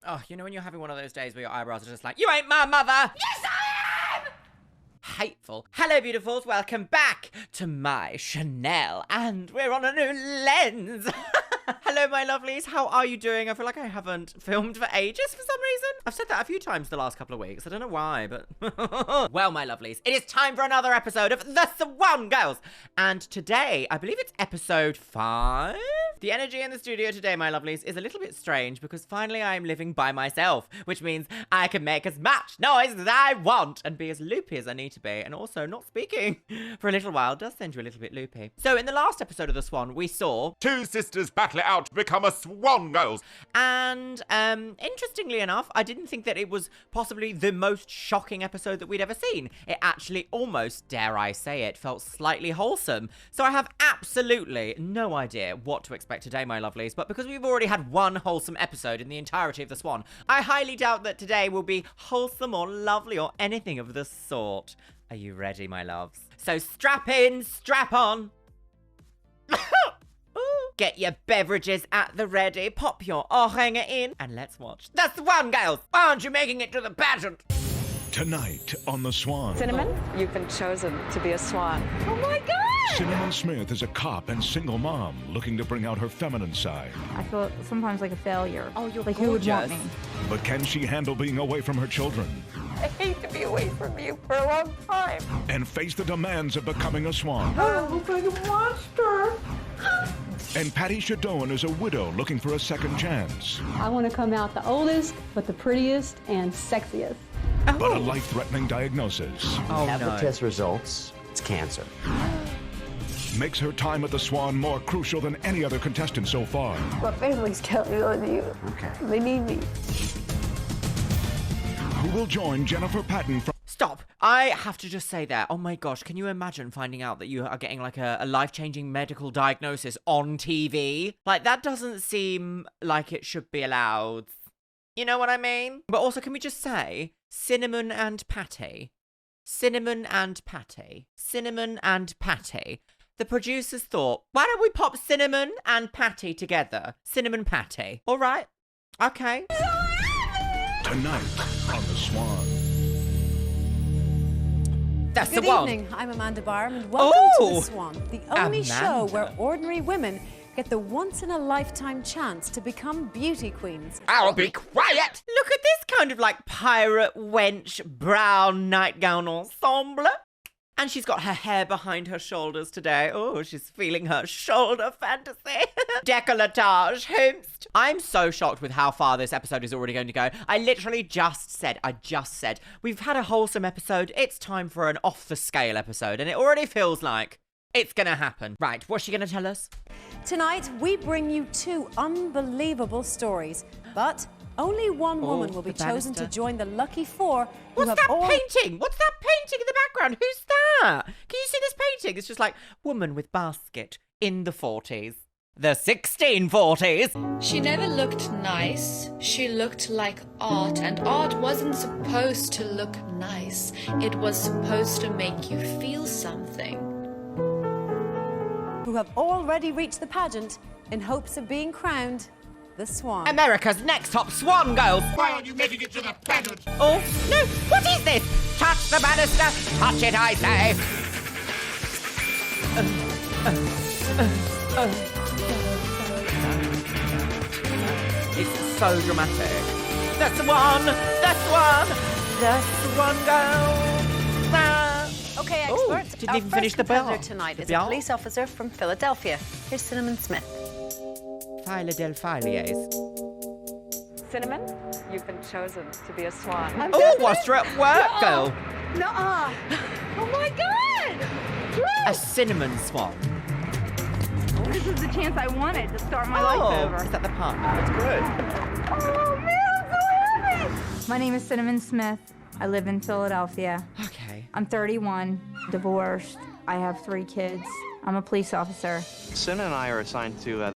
Oh, you know when you're having one of those days where your eyebrows are just like, you ain't my mother! Yes, I am! Hateful. Hello, beautifuls. Welcome back to my Chanel. And we're on a new lens. Hello, my lovelies. How are you doing? I feel like I haven't filmed for ages for some reason. I've said that a few times the last couple of weeks. I don't know why, but... Well, my lovelies, it is time for another episode of The Swan Girls. And today, I believe it's episode 5? The energy in the studio today, my lovelies, is a little bit strange because finally I am living by myself, which means I can make as much noise as I want and be as loopy as I need to be. And also, not speaking for a little while does send you a little bit loopy. So in the last episode of The Swan, we saw... two sisters battle it out to become a Swan Girls. And interestingly enough, I didn't think that it was possibly the most shocking episode that we'd ever seen. It actually almost, dare I say it, felt slightly wholesome. So I have absolutely no idea what to expect today, my lovelies. But because we've already had one wholesome episode in the entirety of The Swan, I highly doubt that today will be wholesome or lovely or anything of the sort. Are you ready, my loves? So strap in, strap on. Get your beverages at the ready, pop your hanger in, and let's watch The Swan Girls. Aren't you making it to the pageant? Tonight on The Swan. Cinnamon, you've been chosen to be a swan. Oh my God! Cinnamon Smith is a cop and single mom looking to bring out her feminine side. I feel sometimes like a failure. Oh, you're like, who would want me? But can she handle being away from her children? I hate to be away from you for a long time. And face the demands of becoming a swan. I look like a monster. And Patti Shadoan is a widow looking for a second chance. I want to come out the oldest, but the prettiest and sexiest. But a life-threatening diagnosis Oh, The test results, it's cancer. makes her time at the Swan more crucial than any other contestant so far. My family's counting on you. Okay. They need me. Who will join Jennifer Patton from... Stop. I have to just say that. Oh my gosh, can you imagine finding out that you are getting like a life-changing medical diagnosis on TV? Like, that doesn't seem like it should be allowed. You know what I mean? But also, can we just say, Cinnamon and Patti. Cinnamon and Patti. Cinnamon and Patti. The producers thought, why don't we pop Cinnamon and Patti together? Cinnamon Patti. All right. Okay. Tonight on The Swan. That's Good the one. evening, I'm Amanda Barham and welcome to The Swan, the only show Amanda. where ordinary women get the once-in-a-lifetime chance to become beauty queens. I'll be quiet. Look at this kind of like pirate wench brown nightgown ensemble. And she's got her hair behind her shoulders today. Oh, she's feeling her shoulder fantasy. Décolletage, hoomst. I'm so shocked with how far this episode is already going to go. I literally just said, we've had a wholesome episode. It's time for an off-the-scale episode. And it already feels like it's going to happen. Right, what's she going to tell us? Tonight, we bring you two unbelievable stories, but only one woman will be the chosen to banister. join the lucky four who What's have that all... painting? What's that painting in the background? Who's that? Can you see this painting? It's just like woman with basket in the 40s. The 1640s. She never looked nice. She looked like art, and art wasn't supposed to look nice. It was supposed to make you feel something. who have already reached the pageant in hopes of being crowned the Swan. America's next top Swan Girls. Why aren't you making it to the pageant? Oh, no, what is this? Touch the banister, touch it, I say. It's so dramatic. The Swan, the Swan, the Swan Girls. Ah. Okay, Ooh, experts. didn't Our even finish first the bell. contender tonight The is a bell. police officer from Philadelphia. Here's Cinnamon Smith. Philadelphia. Cinnamon, you've been chosen to be a swan. Oh, whilst you're at work, girl. Nuh-uh. Oh my God! A cinnamon swan. This is the chance I wanted to start my life over. Is that the partner? That's good. Oh man, I'm so happy! My name is Cinnamon Smith. I live in Philadelphia. Okay. I'm 31, divorced. I have 3 kids. I'm a police officer. Sin and I are assigned to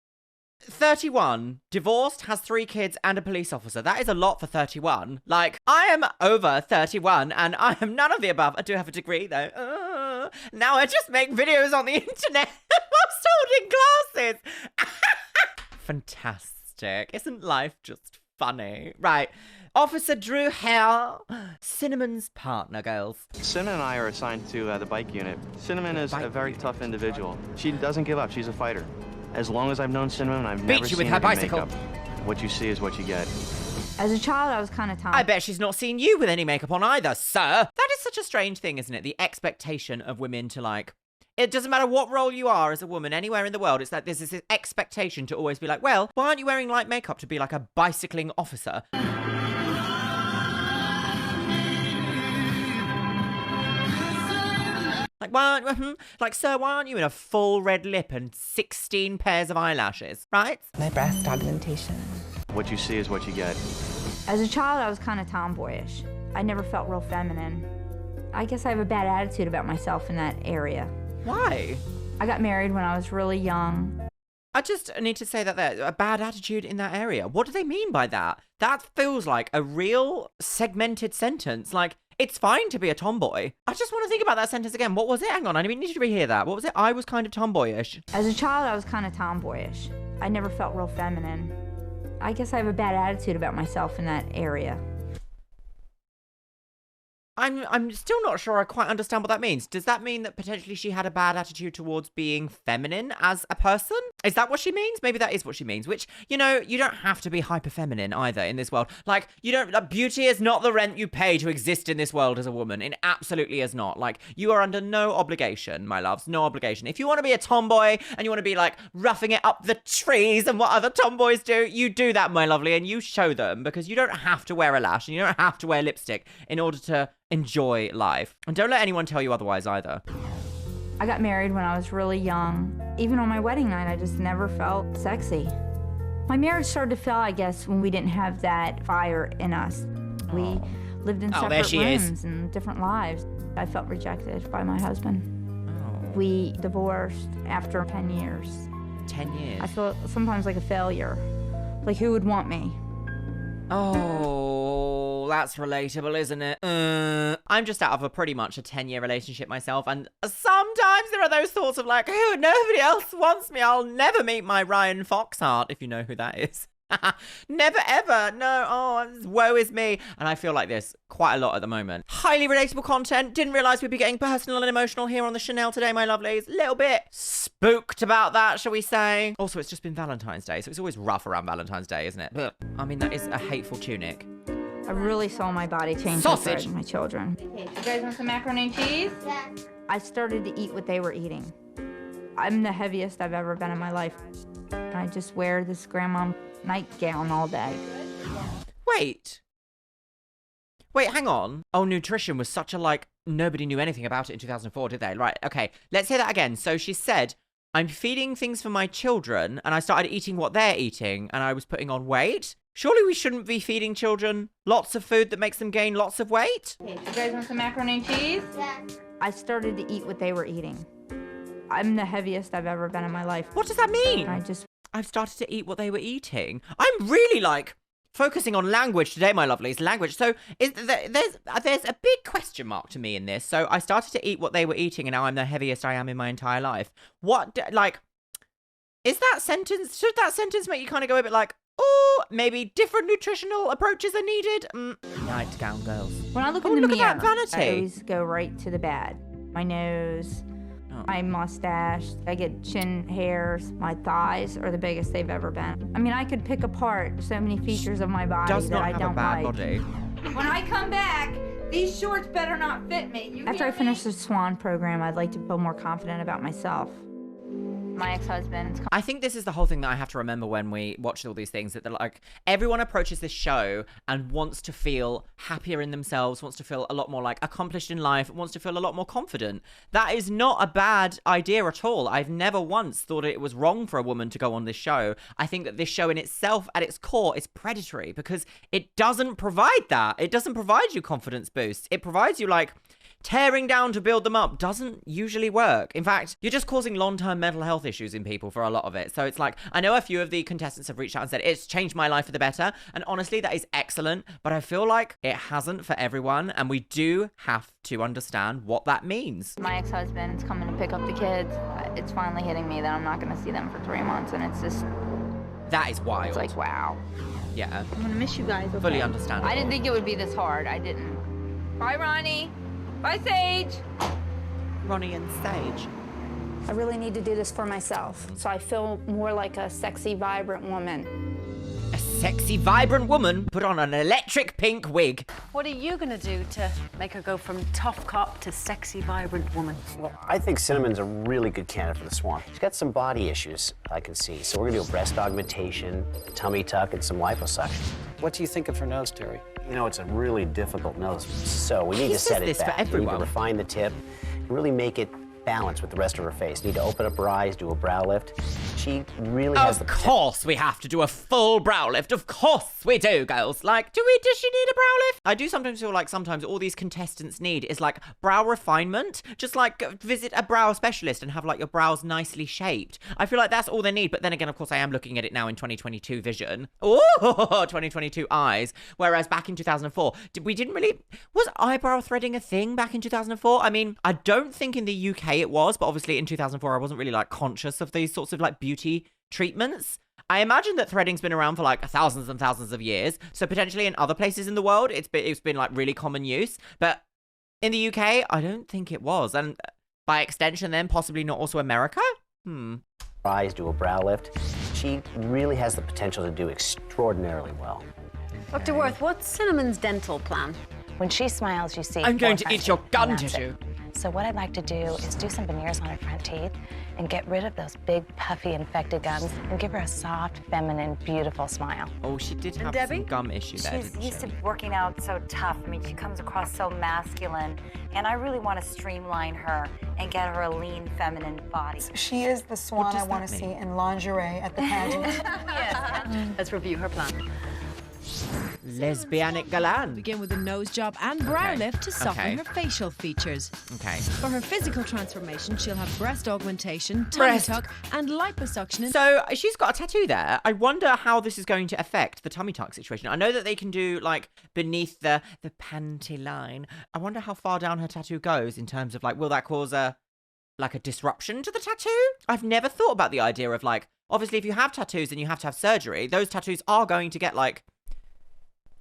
31, divorced, has 3 kids and a police officer. That is a lot for 31. Like, I am over 31 and I am none of the above. I do have a degree though. Now I just make videos on the internet whilst holding classes. Fantastic. Isn't life just funny. Right. Officer Drew Hale, Cinnamon's partner, girls. Cinnamon and I are assigned to the bike unit. Cinnamon is a very tough individual. She doesn't give up. She's a fighter. As long as I've known Cinnamon, I've never Beat you seen with her her in bicycle. makeup. What you see is what you get. As a child, I was kind of I bet she's not seen you with any makeup on either, sir. That is such a strange thing, isn't it? The expectation of women to, like, it doesn't matter what role you are as a woman anywhere in the world. It's that there's this expectation to always be like, well, why aren't you wearing light makeup to be like a bicycling officer? Like, why aren't, like, sir, why aren't you in a full red lip and 16 pairs of eyelashes, right? My breast augmentation. What you see is what you get. As a child, I was kind of tomboyish. I never felt real feminine. I guess I have a bad attitude about myself in that area. Why? I got married when I was really young. I just need to say that there's a bad attitude in that area. What do they mean by that? That feels like a real segmented sentence. Like, it's fine to be a tomboy. I just want to think about that sentence again. What was it? Hang on, I need to rehear that. What was it? I was kind of tomboyish. As a child, I was kind of tomboyish. I never felt real feminine. I guess I have a bad attitude about myself in that area. I'm still not sure I quite understand what that means. Does that mean that potentially she had a bad attitude towards being feminine as a person? Is that what she means? Maybe that is what she means, which, you know, you don't have to be hyper feminine either in this world. Like, beauty is not the rent you pay to exist in this world as a woman. It absolutely is not. Like, you are under no obligation, my loves, no obligation. If you want to be a tomboy and you want to be like roughing it up the trees and what other tomboys do, you do that, my lovely, and you show them, because you don't have to wear a lash and you don't have to wear lipstick in order to enjoy life. And don't let anyone tell you otherwise either. I got married when I was really young. Even on my wedding night, I just never felt sexy. My marriage started to fail, I guess, when we didn't have that fire in us. We lived in separate rooms and different lives. I felt rejected by my husband. We divorced after 10 years. 10 years? I feel sometimes like a failure. Like, who would want me? Oh, that's relatable, isn't it? I'm just out of pretty much a 10-year relationship myself, and sometimes there are those thoughts of like, oh, nobody else wants me. I'll never meet my Ryan Foxhart, if you know who that is. Never ever. No. Oh, woe is me. And I feel like this quite a lot at the moment. Highly relatable content. Didn't realize we'd be getting personal and emotional here on the Chanel today, my lovelies. Little bit spooked about that, shall we say. Also, it's just been Valentine's Day, so it's always rough around Valentine's Day, isn't it? But, I mean, that is a hateful tunic. I really saw my body change Sausage. with my children. Okay, you guys want some macaroni and cheese? Yeah. I started to eat what they were eating. I'm the heaviest I've ever been in my life. I just wear this grandma nightgown all day. Wait, hang on. Oh, nutrition was such a, like, nobody knew anything about it in 2004, did they? Right, okay, let's hear that again. So she said, I'm feeding things for my children, and I started eating what they're eating, and I was putting on weight? Surely we shouldn't be feeding children lots of food that makes them gain lots of weight? Okay, you guys want some macaroni and cheese? Yeah. I started to eat what they were eating. I'm the heaviest I've ever been in my life. What does that mean? I've started to eat what they were eating. I'm really, like, focusing on language today, my lovelies. Language. So there's a big question mark to me in this. So I started to eat what they were eating, and now I'm the heaviest I am in my entire life. What, like, is that sentence, should that sentence make you kind of go a bit like, oh, maybe different nutritional approaches are needed? Nightgown girls. When I look in the mirror, at that vanity. I always go right to the bad. My nose, my mustache, I get chin hairs, my thighs are the biggest they've ever been. I mean, I could pick apart so many features of my body that I don't like. Body. When I come back, these shorts better not fit me. After I finish the Swan program, I'd like to feel more confident about myself. My ex-husband. I think this is the whole thing that I have to remember when we watch all these things, that they're like, everyone approaches this show and wants to feel happier in themselves, wants to feel a lot more like accomplished in life, wants to feel a lot more confident. That is not a bad idea at all. I've never once thought it was wrong for a woman to go on this show. I think that this show in itself, at its core, is predatory because it doesn't provide that. It doesn't provide you confidence boosts. It provides you, like, tearing down to build them up doesn't usually work. In fact, you're just causing long-term mental health issues in people for a lot of it. So it's like, I know a few of the contestants have reached out and said, it's changed my life for the better. And honestly, that is excellent. But I feel like it hasn't for everyone. And we do have to understand what that means. My ex-husband's coming to pick up the kids. It's finally hitting me that I'm not going to see them for 3 months. And it's just That is wild. It's like, wow. Yeah. I'm gonna miss you guys. Okay? Fully understandable. I didn't think it would be this hard. I didn't. Bye, Ronnie. Bye, Sage. Ronnie and Sage. I really need to do this for myself, so I feel more like a sexy, vibrant woman. A sexy, vibrant woman put on an electric pink wig. What are you going to do to make her go from tough cop to sexy, vibrant woman? Well, I think Cinnamon's a really good candidate for the Swan. She's got some body issues, I can see. So we're gonna do a breast augmentation, a tummy tuck, and some liposuction. What do you think of her nose, Terry? You know, it's a really difficult nose, so we need He to set says it this for back. We need everyone. to refine the tip, and really make it balance with the rest of her face. Need to open up her eyes, do a brow lift. She really has the Of course we have to do a full brow lift. Of course we do, girls. Like, does she need a brow lift? I do sometimes feel like sometimes all these contestants need is like brow refinement. Just like visit a brow specialist and have like your brows nicely shaped. I feel like that's all they need. But then again, of course, I am looking at it now in 2022 vision. Ooh, 2022 eyes. Whereas back in 2004, was eyebrow threading a thing back in 2004? I mean, I don't think in the UK it was, but obviously in 2004 I wasn't really like conscious of these sorts of like beauty treatments. I imagine that threading's been around for like thousands and thousands of years, so potentially in other places in the world it's been like really common use, but in the UK I don't think it was, and by extension then possibly not also America. eyes, do a brow lift. She really has the potential to do extraordinarily well. Dr. Worth, what's Cinnamon's dental plan? When she smiles, you see... I'm going to 4 eat your freshets, gun and that's tissue. it. So what I'd like to do is do some veneers on her front teeth and get rid of those big, puffy, infected gums and give her a soft, feminine, beautiful smile. Oh, she did have Debbie? some gum issue there, She's didn't used she? to working out so tough. I mean, she comes across so masculine, and I really want to streamline her and get her a lean, feminine body. She is the Swan I want to see in lingerie at the pageant. Yes. Let's review her plan. Lesbianic galan. Begin with a nose job and brow lift to soften Okay. her facial features. Okay. For her physical transformation, she'll have breast augmentation, tummy Breast. tuck, and liposuction. So she's got a tattoo there. I wonder how this is going to affect the tummy tuck situation. I know that they can do like beneath the panty line. I wonder how far down her tattoo goes in terms of like, will that cause a disruption to the tattoo? I've never thought about the idea of like, obviously if you have tattoos and you have to have surgery, those tattoos are going to get like,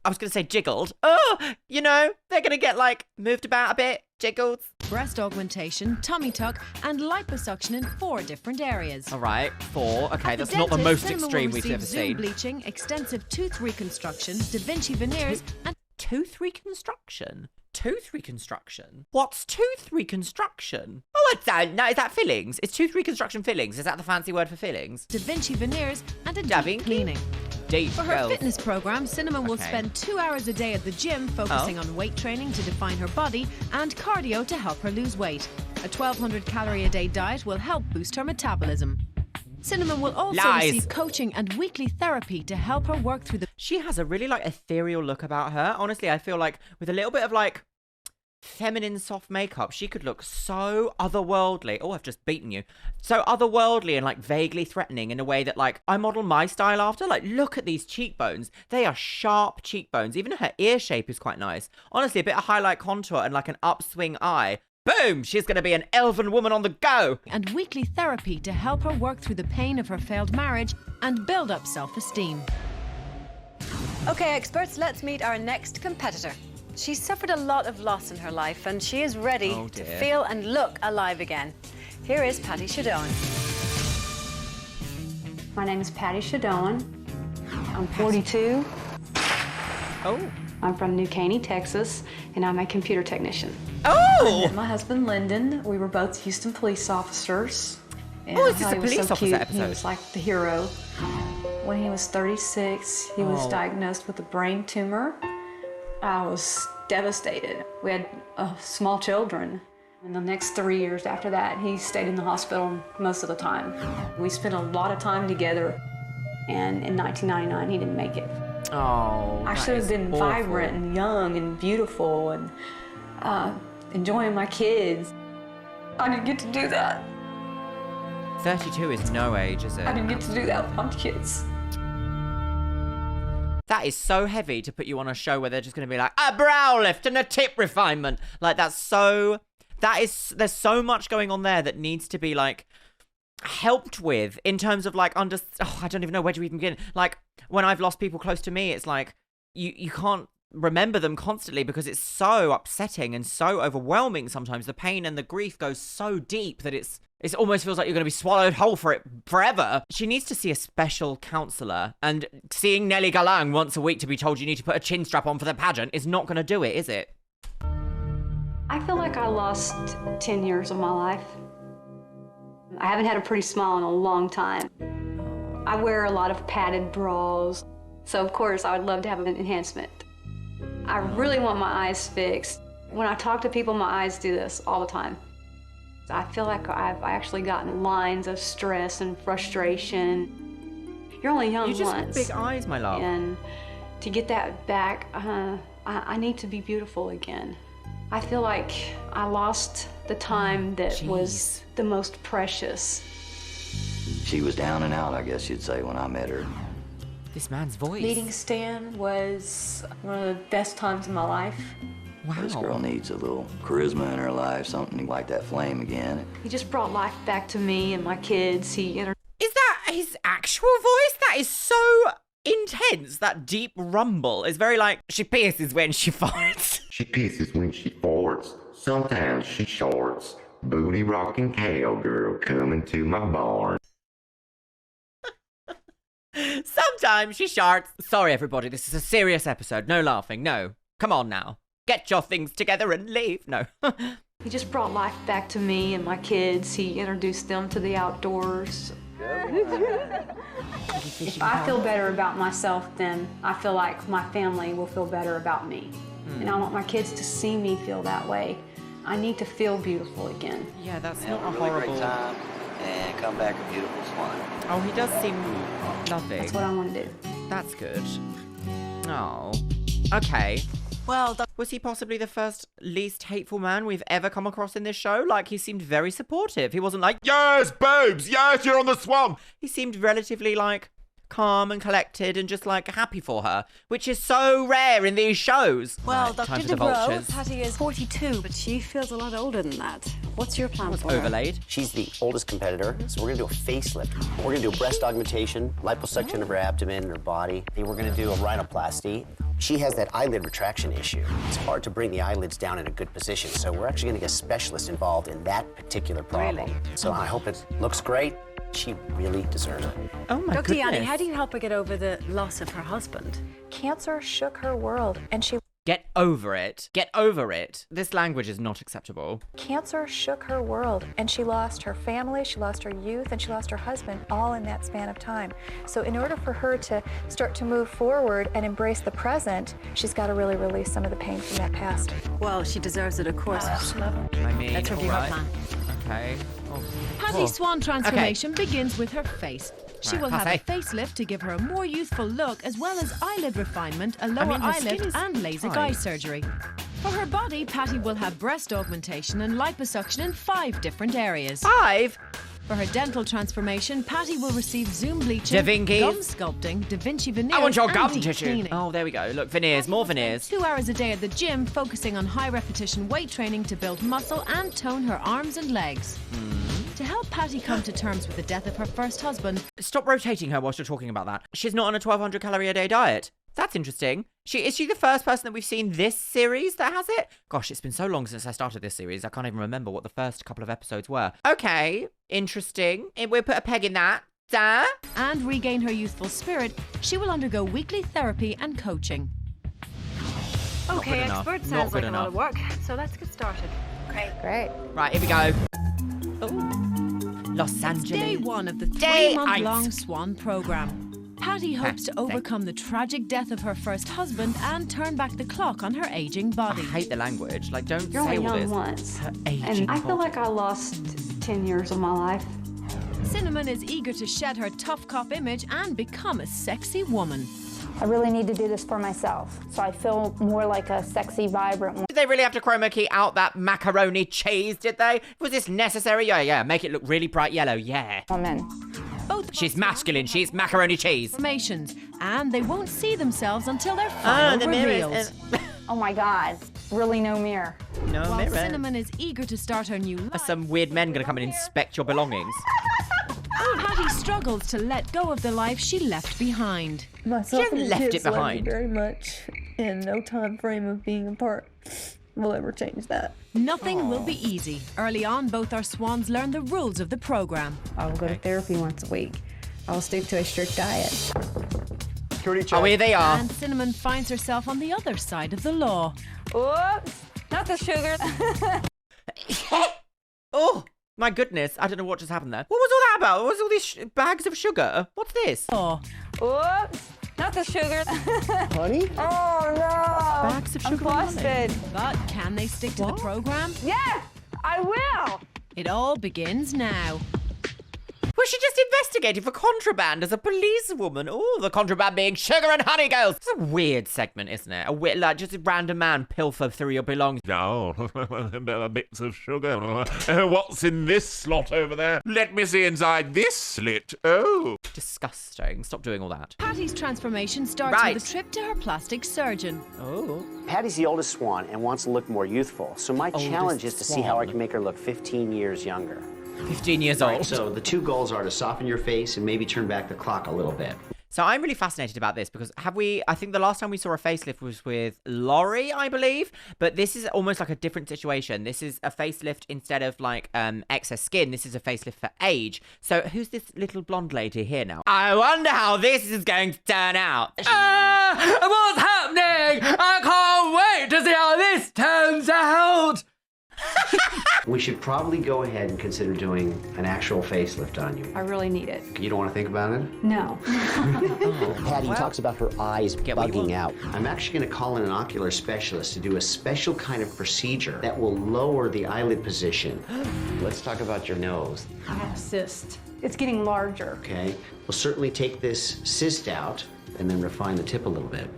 I was going to say jiggled. Oh, you know, they're going to get like moved about a bit, jiggled. Breast augmentation, tummy tuck, and liposuction in 4 different areas. All right, 4. Okay, At the that's not the dentist, most Cinnamon extreme will we've receive ever Zoom seen. bleaching, extensive tooth reconstruction, Da Vinci veneers, and Tooth reconstruction? Tooth reconstruction? What's tooth reconstruction? Oh, I don't know. Is that fillings? Is tooth reconstruction fillings? Is that the fancy word for fillings? Da Vinci veneers, and a Da deep Vinci? cleaning. Deep, For her girls. fitness program, Cinnamon will Okay. spend 2 hours a day at the gym focusing on weight training to define her body and cardio to help her lose weight. A 1,200 calorie a day diet will help boost her metabolism. Cinnamon will also Lies. receive coaching and weekly therapy to help her work through the... She has a really like ethereal look about her. Honestly, I feel like with a little bit of like feminine soft makeup, she could look so otherworldly. Oh, I've just beaten you. So otherworldly and like vaguely threatening in a way that like I model my style after. Like, look at these cheekbones. They are sharp cheekbones. Even her ear shape is quite nice. Honestly, a bit of highlight contour and like an upswing eye. Boom! She's going to be an elven woman on the go. and weekly therapy to help her work through the pain of her failed marriage and build up self-esteem. Okay, experts, let's meet our next competitor. She's suffered a lot of loss in her life, and she is ready Oh, to dear. feel and look alive again. Here is Patti Shadoan. My name is Patti Shadoan. I'm 42. Oh. I'm from New Caney, Texas, and I'm a computer technician. Oh! I met my husband, Lyndon. We were both Houston police officers. And Oh, is I this thought a he was police so officer cute. episode? He was like the hero. When he was 36, he was Oh. diagnosed with a brain tumor. I was devastated. We had small children. In the next 3 years after that, he stayed in the hospital most of the time. We spent a lot of time together, and in 1999, he didn't make it. Oh, I that should is have been awful. vibrant and young and beautiful and enjoying my kids. I didn't get to do that. 32 is no age, is it? I didn't get to do that with my kids. That is so heavy to put you on a show where they're just going to be like, a brow lift and a tip refinement. Like, there's so much going on there that needs to be like helped with in terms of like I don't even know where to even begin. Like when I've lost people close to me, it's like you can't remember them constantly because it's so upsetting and so overwhelming sometimes. The pain and the grief goes so deep that it almost feels like you're going to be swallowed whole for it forever. She needs to see a special counsellor, and seeing Nellie Galang once a week to be told you need to put a chin strap on for the pageant is not going to do it, is it? I feel like I lost 10 years of my life. I haven't had a pretty smile in a long time. I wear a lot of padded bras, so of course I would love to have an enhancement. I really want my eyes fixed. When I talk to people, my eyes do this all the time. I feel like I've actually gotten lines of stress and frustration. You're only young once. You just have big eyes, my love. And to get that back, I need to be beautiful again. I feel like I lost the time that was the most precious. She was down and out, I guess you'd say, when I met her. This man's voice. Meeting Stan was one of the best times of my life. Wow. This girl needs a little charisma in her life, something like that flame again. He just brought life back to me and my kids. Is that his actual voice? That is so intense. That deep rumble is very like, she pisses when she farts. She pisses when she farts. Sometimes she shorts. Booty rocking cowgirl coming to my barn. Sometimes she sharts. Sorry, everybody, this is a serious episode. No laughing, no. Come on now. Get your things together and leave. No. He just brought life back to me and my kids. He introduced them to the outdoors. If I feel better about myself, then I feel like my family will feel better about me. And I want my kids to see me feel that way. I need to feel beautiful again. Yeah, that's Have not a a really horrible... great time and come back a beautiful Swan. Oh, he does seem loving. That's what I want to do. That's good. Oh. Okay. Well, was he possibly the first least hateful man we've ever come across in this show? Like, he seemed very supportive. He wasn't like, yes, babes, yes, you're on the Swan. He seemed relatively, like, calm and collected and just, like, happy for her, which is so rare in these shows. Well, Right, time Dr. for the DeBro, vultures. Patty is 42, but she feels a lot older than that. What's your plan for her? Overlaid. She's the oldest competitor, so we're gonna do a facelift. We're gonna do a breast augmentation, liposuction of her abdomen and her body. And we're gonna do a rhinoplasty. She has that eyelid retraction issue. It's hard to bring the eyelids down in a good position, so we're actually gonna get a specialist involved in that particular problem. So I hope it looks great. She really deserves it. Oh my Dr. goodness. Yanni, how do you help her get over the loss of her husband? Cancer shook her world, and she... Get over it. Get over it. This language is not acceptable. Cancer shook her world, and she lost her family, she lost her youth, and she lost her husband, all in that span of time. So in order for her to start to move forward and embrace the present, she's got to really release some of the pain from that past. Well, she deserves it, of course. I mean, Let's review alright. her plan. Okay. Oh. Patty's Swan transformation begins with her face. She Right, will have a passe. facelift to give her a more youthful look, as well as eyelid refinement, a lower her skin eyelid, is and LASIK fine. eye surgery. For her body, Patty will have breast augmentation and liposuction in 5 different areas. 5? For her dental transformation, Patty will receive Zoom bleaching, Da Vinci. gum sculpting, Da Vinci veneers, I want your and gum deep tissue. cleaning. Oh, there we go. Look, veneers. More veneers. 2 hours a day at the gym, focusing on high repetition weight training to build muscle and tone her arms and legs. To help Patty come to terms with the death of her first husband... Stop rotating her whilst you're talking about that. She's not on a 1,200 calorie a day diet. That's interesting. Is she the first person that we've seen this series that has it? Gosh, it's been so long since I started this series, I can't even remember what the first couple of episodes were. Okay, interesting. We'll put a peg in that. Duh. And regain her youthful spirit, she will undergo weekly therapy and coaching. Okay, enough. expert, Not sounds good like a lot enough. of work. So let's get started. Great. Right, here we go. Los Angeles. Day 1 of the Day 3-month-long eight. Swan program. Patty hopes to overcome the tragic death of her first husband and turn back the clock on her aging body. I hate the language. Like, don't You're say only all young this. once. Her aging And I feel body. like I lost 10 years of my life. Cinnamon is eager to shed her tough cop image and become a sexy woman. I really need to do this for myself, so I feel more like a sexy, vibrant woman. Did they really have to chroma key out that macaroni cheese, did they? Was this necessary? Yeah. Make it look really bright yellow, yeah. Woman. Both She's masculine, she's macaroni cheese. formations, and they won't see themselves until their final the mirror reveals. Oh my God, really no mirror. No While mirror. Cinnamon is eager to start her new Are life, some weird men gonna come and inspect your belongings? Patty struggles to let go of the life she left behind. Myself She and the left it kids love me behind. very much, and no time frame of being apart will ever change that. Nothing will be easy. Early on, both our swans learn the rules of the program. I will go to therapy once a week. I will stick to a strict diet. Oh, here they are. And Cinnamon finds herself on the other side of the law. Oops, not the sugar. Oh, my goodness. I don't know what just happened there. What was all that about? What was all these bags of sugar? What's this? Oh. Oops, not the sugar. Honey? Oh, no. Bags of I'm sugar and honey. busted. But can they stick to the program? Yes, I will. It all begins now. Was she just investigating for contraband as a policewoman? Oh, the contraband being sugar and honey, girls. It's a weird segment, isn't it? Like just a random man pilfer through your belongings. Oh, bits of sugar. What's in this slot over there? Let me see inside this slit. Oh. Disgusting. Stop doing all that. Patty's transformation starts with a trip to her plastic surgeon. Oh. Patty's the oldest swan and wants to look more youthful. So my Oldest challenge is to see how I swan. can make her look 15 years younger. 15 years All right, old. so the two goals are to soften your face and maybe turn back the clock a little bit. So I'm really fascinated about this because I think the last time we saw a facelift was with Laurie, I believe. But this is almost like a different situation. This is a facelift instead of like excess skin. This is a facelift for age. So who's this little blonde lady here now? I wonder how this is going to turn out. What's happening? I can't wait to see how this turns out. We should probably go ahead and consider doing an actual facelift on you. I really need it. You don't want to think about it? No. Patty talks about her eyes what you bugging want. out. I'm actually going to call in an ocular specialist to do a special kind of procedure that will lower the eyelid position. Let's talk about your nose. I have a cyst. It's getting larger. Okay? We'll certainly take this cyst out and then refine the tip a little bit.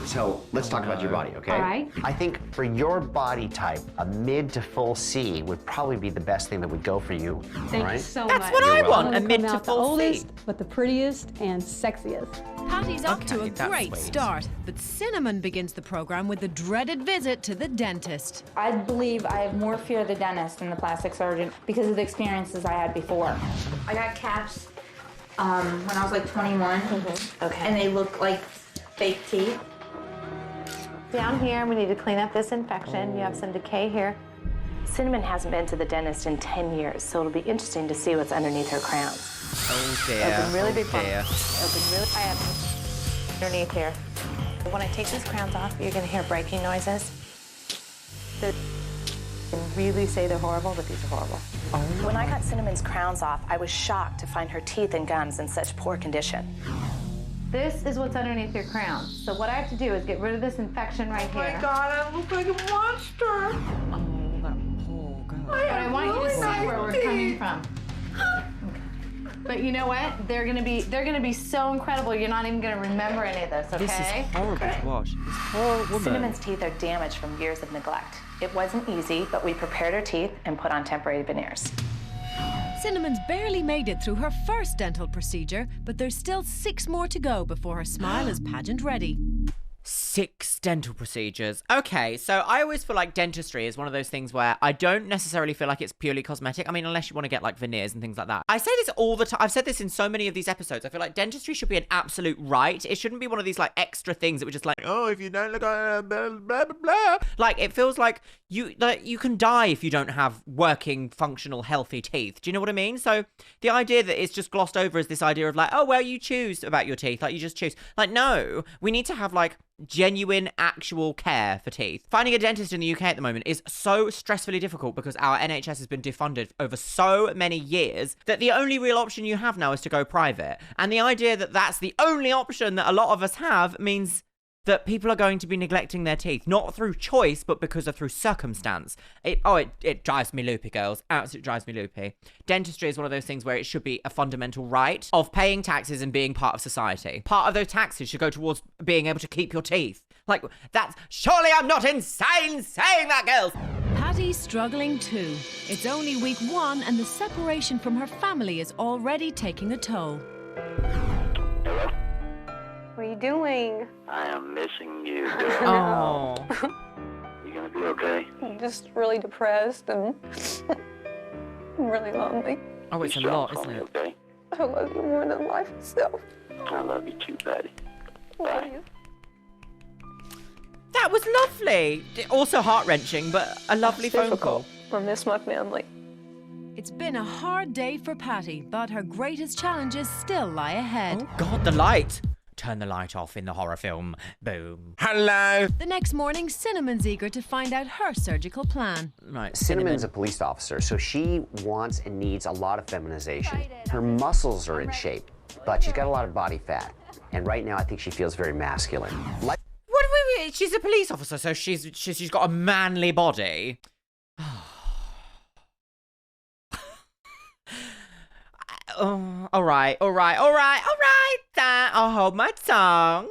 So let's talk about your body, okay? All right. I think for your body type, a mid to full C would probably be the best thing that would go for you. Thank all right? you so That's much. what I You're want, I'm a gonna mid come to out the full C. oldest, but the prettiest and sexiest. Patty's up to a Okay, that's great sweet. start, but Cinnamon begins the program with the dreaded visit to the dentist. I believe I have more fear of the dentist than the plastic surgeon because of the experiences I had before. I got caps when I was like 21. Okay. And they look like fake teeth. Down here, we need to clean up this infection. You have some decay here. Cinnamon hasn't been to the dentist in 10 years, so it'll be interesting to see what's underneath her crowns. Oh dear. Open really big dear. Open really. I have underneath here. When I take these crowns off, you're going to hear breaking noises. You can really say they're horrible, but these are horrible. When I got Cinnamon's crowns off, I was shocked to find her teeth and gums in such poor condition. This is what's underneath your crown. So what I have to do is get rid of this infection right here. Oh my God, I look like a monster. Oh, that poor girl. But I want you to see where we're coming from. But you know what? They're gonna be so incredible. You're not even gonna remember any of this. Okay? This is horrible to watch. This poor woman. Cinnamon's teeth are damaged from years of neglect. It wasn't easy, but we prepared her teeth and put on temporary veneers. Cinnamon's barely made it through her first dental procedure, but there's still 6 more to go before her smile is pageant ready. 6 dental procedures. Okay, so I always feel like dentistry is one of those things where I don't necessarily feel like it's purely cosmetic. I mean, unless you want to get like veneers and things like that. I say this all the time. I've said this in so many of these episodes. I feel like dentistry should be an absolute right. It shouldn't be one of these like extra things that were just like, oh, if you don't look blah, blah, blah, blah. Like, it feels like you can die if you don't have working, functional, healthy teeth. Do you know what I mean? So the idea that it's just glossed over is this idea of like, oh, well, you choose about your teeth. Like, you just choose. Like, no, we need to have like genuine actual care for teeth. Finding a dentist in the UK at the moment is so stressfully difficult because our NHS has been defunded over so many years that the only real option you have now is to go private. And the idea that that's the only option that a lot of us have means that people are going to be neglecting their teeth, not through choice, but because of through circumstance. It drives me loopy, girls. Absolutely drives me loopy. Dentistry is one of those things where it should be a fundamental right of paying taxes and being part of society. Part of those taxes should go towards being able to keep your teeth. Like, that's... Surely I'm not insane saying that, girls! Patty's struggling too. It's only week 1 and the separation from her family is already taking a toll. What are you doing? I am missing you, Oh. You gonna be okay? I'm just really depressed and really lonely. Oh, it's a lot, isn't it? Okay. I love you more than life itself. I love you too, Patti. Love you. That was lovely. Also heart-wrenching, but a lovely phone call. I miss my family. It's been a hard day for Patti, but her greatest challenges still lie ahead. Oh, God, the light. Turn the light off in the horror film. Boom. Hello. The next morning, Cinnamon's eager to find out her surgical plan. Right, Cinnamon's a police officer, so she wants and needs a lot of feminization. Her muscles are in shape, but she's got a lot of body fat. And right now, I think she feels very masculine. Wait. She's a police officer, so she's got a manly body. All right. I'll hold my tongue.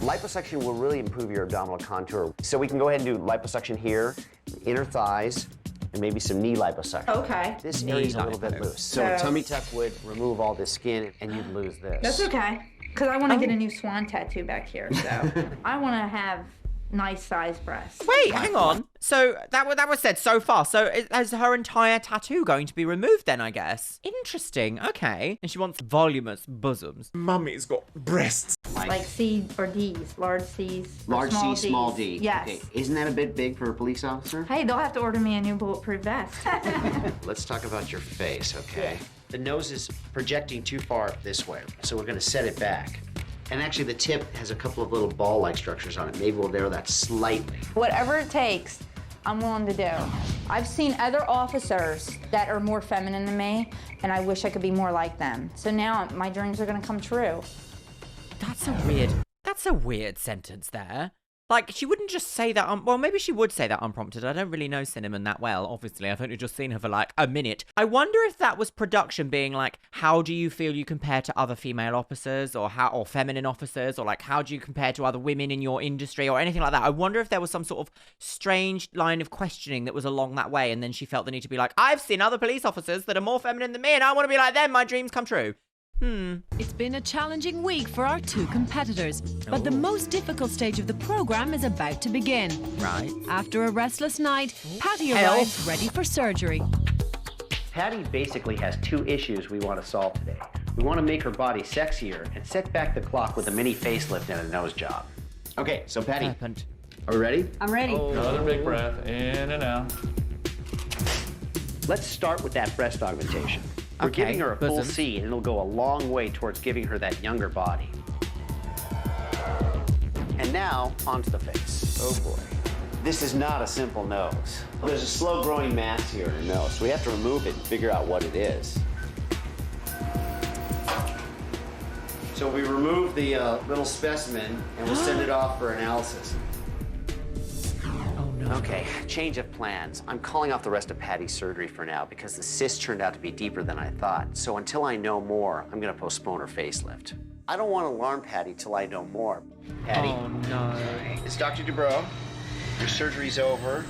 Liposuction will really improve your abdominal contour. So we can go ahead and do liposuction here, inner thighs, and maybe some knee liposuction. Okay. This area's a little bit loose. So a tummy tuck would remove all this skin, and you'd lose this. That's okay. Because I want to get a new Swan tattoo back here, so I want to have nice sized breasts. Wait, hang on. So that was said so far. So is her entire tattoo going to be removed then, I guess? Interesting. Okay. And she wants voluminous bosoms. Mummy's got breasts. Like C or D's, large C's. Large small C, small D's. D. Yes. Okay. Isn't that a bit big for a police officer? Hey, they'll have to order me a new bulletproof vest. Let's talk about your face, okay? The nose is projecting too far this way, so we're gonna set it back. And actually the tip has a couple of little ball-like structures on it. Maybe we'll narrow that slightly. Whatever it takes, I'm willing to do. I've seen other officers that are more feminine than me, and I wish I could be more like them. So now my dreams are gonna come true. That's a weird sentence there. Like, she wouldn't just say that, well, maybe she would say that unprompted. I don't really know Cinnamon that well, obviously. I've only just seen her for, like, a minute. I wonder if that was production being like, how do you feel you compare to other female officers, or feminine officers, or, like, how do you compare to other women in your industry, or anything like that. I wonder if there was some sort of strange line of questioning that was along that way, and then she felt the need to be like, I've seen other police officers that are more feminine than me, and I want to be like them. My dreams come true. It's been a challenging week for our two competitors, but the most difficult stage of the program is about to begin. Right. After a restless night, Patti arrives ready for surgery. Patti basically has two issues we want to solve today. We want to make her body sexier and set back the clock with a mini facelift and a nose job. Okay, so Patti, are we ready? I'm ready. Another big breath, in and out. Let's start with that breast augmentation. We're giving her a full C, and it'll go a long way towards giving her that younger body. And now, onto the face. Oh boy. This is not a simple nose. There's a slow-growing mass here in her nose, so we have to remove it and figure out what it is. So we remove the little specimen, and we'll send it off for analysis. Okay, change of plans. I'm calling off the rest of Patti's surgery for now because the cyst turned out to be deeper than I thought. So until I know more, I'm gonna postpone her facelift. I don't want to alarm Patti till I know more. Patti? Oh no. It's Dr. Dubrow. Your surgery's over.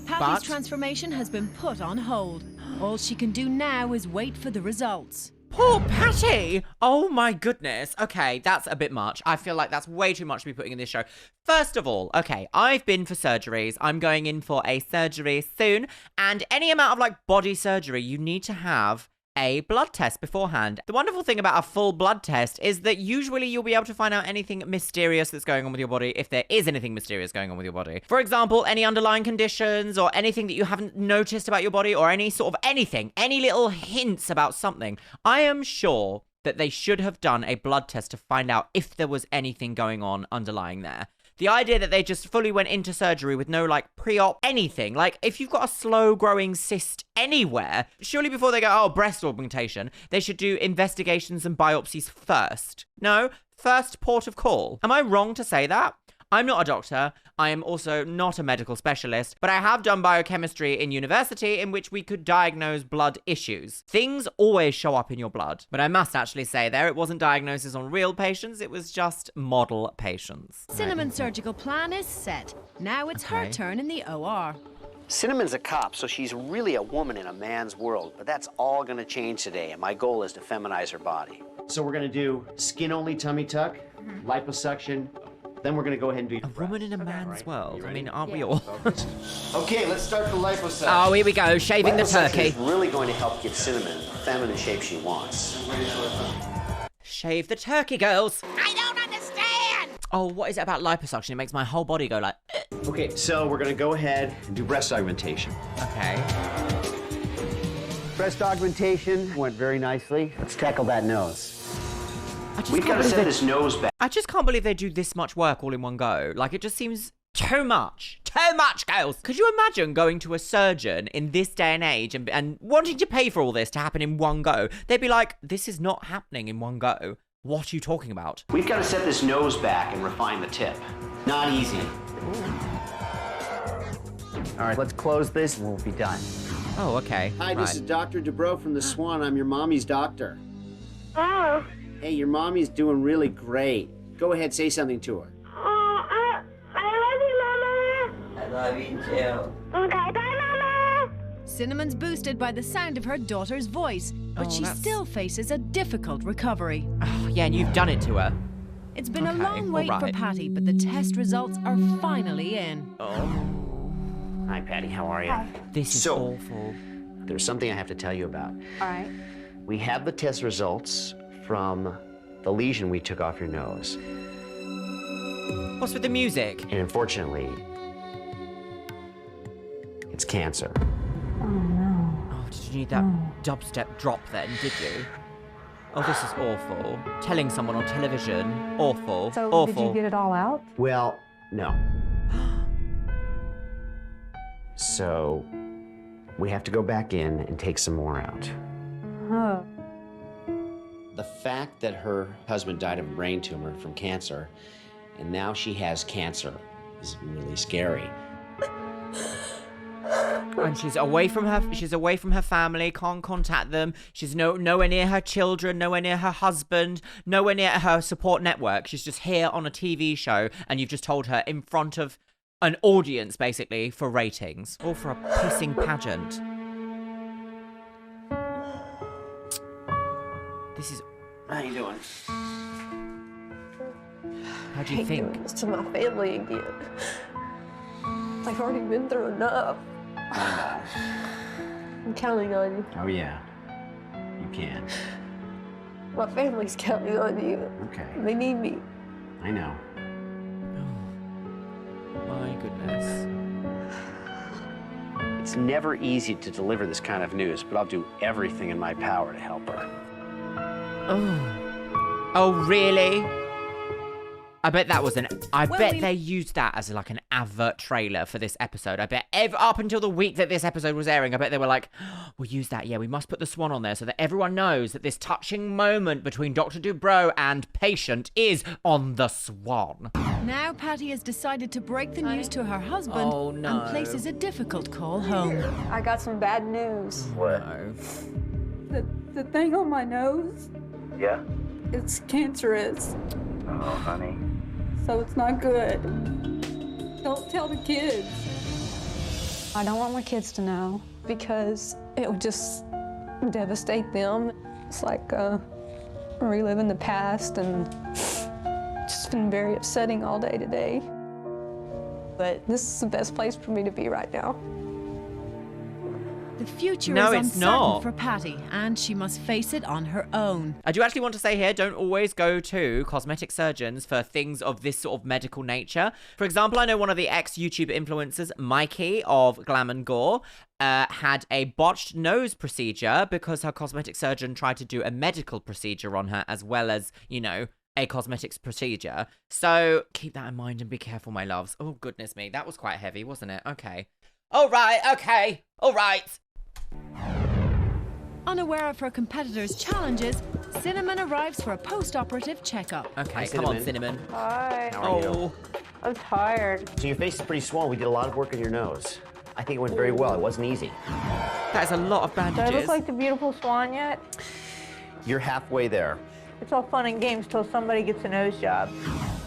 Patti's transformation has been put on hold. All she can do now is wait for the results. Poor Patti! Oh my goodness. Okay, that's a bit much. I feel like that's way too much to be putting in this show. First of all, okay, I've been for surgeries. I'm going in for a surgery soon. And any amount of, like, body surgery, you need to have a blood test beforehand. The wonderful thing about a full blood test is that usually you'll be able to find out anything mysterious that's going on with your body, if there is anything mysterious going on with your body. For example, any underlying conditions or anything that you haven't noticed about your body, or any sort of anything, any little hints about something. I am sure that they should have done a blood test to find out if there was anything going on underlying there. The idea that they just fully went into surgery with no, like, pre-op anything. Like, if you've got a slow-growing cyst anywhere, surely before they go, oh, breast augmentation, they should do investigations and biopsies first. No? First port of call. Am I wrong to say that? I'm not a doctor. I am also not a medical specialist, but I have done biochemistry in university in which we could diagnose blood issues. Things always show up in your blood. But I must actually say there, it wasn't diagnosis on real patients, it was just model patients. Cinnamon's surgical plan is set. Now it's her turn in the OR. Cinnamon's a cop, so she's really a woman in a man's world, but that's all gonna change today, and my goal is to feminize her body. So we're gonna do skin-only tummy tuck, liposuction, Then we're going to go ahead and do a woman in a man's world. I mean, aren't we all? Okay, let's start the liposuction. Oh, here we go, shaving the Liposuction turkey. is really going to help give Cinnamon the feminine shape she wants. Shave the turkey, girls. I don't understand! Oh, what is it about liposuction? It makes my whole body go like... Okay, so we're going to go ahead and do breast augmentation. Okay. Breast augmentation went very nicely. Let's tackle that nose. We've got can't to set believe this nose back. I just can't believe they do this much work all in one go. Like, it just seems too much. Too much, girls. Could you imagine going to a surgeon in this day and age and wanting to pay for all this to happen in one go? They'd be like, this is not happening in one go. What are you talking about? We've got to set this nose back and refine the tip. Not easy. All right, let's close this and we'll be done. Oh, okay. Hi, this is Dr. Dubrow from the Swan. I'm your mommy's doctor. Oh. Hey, your mommy's doing really great. Go ahead, say something to her. I love you, Mama. I love you too. Okay, bye, Mama. Cinnamon's boosted by the sound of her daughter's voice, but she still faces a difficult recovery. Oh, yeah, and you've done it to her. It's been a long wait for Patti, but the test results are finally in. Oh. Hi, Patty. How are you? Hi. This is awful. There's something I have to tell you about. All right. We have the test results from the lesion we took off your nose. What's with the music? And unfortunately, it's cancer. Oh, no. Oh, did you need that dubstep drop then, did you? Oh, this is awful. Telling someone on television. Awful. So, awful. did you get it all out? Well, no. So, we have to go back in and take some more out. Oh. The fact that her husband died of a brain tumor from cancer, and now she has cancer, is really scary. And she's away from her family, can't contact them. She's nowhere near her children, nowhere near her husband, nowhere near her support network. She's just here on a TV show, and you've just told her in front of an audience, basically, for ratings. Or for a pissing pageant. This is... How you doing? How do you think? Doing this to my family again. I've already been through enough. I'm counting on you. Oh, yeah. You can. My family's counting on you. Okay. They need me. I know. My goodness. It's never easy to deliver this kind of news, but I'll do everything in my power to help her. Oh. Oh, really? I bet that was they used that as like an advert trailer for this episode. I bet up until the week that this episode was airing, I bet they were like, we'll use that. Yeah, we must put the Swan on there so that everyone knows that this touching moment between Dr. Dubrow and patient is on the Swan. Now Patti has decided to break the news to her husband and places a difficult call home. I got some bad news. What? The thing on my nose, Yeah? it's cancerous. Oh, honey. So it's not good. Don't tell the kids. I don't want my kids to know because it would just devastate them. It's like reliving the past, and it's just been very upsetting all day today. But this is the best place for me to be right now. The future is uncertain for Patti, and she must face it on her own. I do actually want to say here, don't always go to cosmetic surgeons for things of this sort of medical nature. For example, I know one of the ex-YouTube influencers, Mikey of Glam and Gore, had a botched nose procedure because her cosmetic surgeon tried to do a medical procedure on her as well as, you know, a cosmetics procedure. So keep that in mind and be careful, my loves. Oh, goodness me. That was quite heavy, wasn't it? Okay. All right. Okay. All right. Unaware of her competitor's challenges, Cinnamon arrives for a post-operative checkup. Okay, come on, Cinnamon. Hi. How are you? I'm tired. So your face is pretty swollen. We did a lot of work on your nose. I think it went very well. It wasn't easy. That is a lot of bandages. Do I look like the beautiful Swan yet? You're halfway there. It's all fun and games till somebody gets a nose job.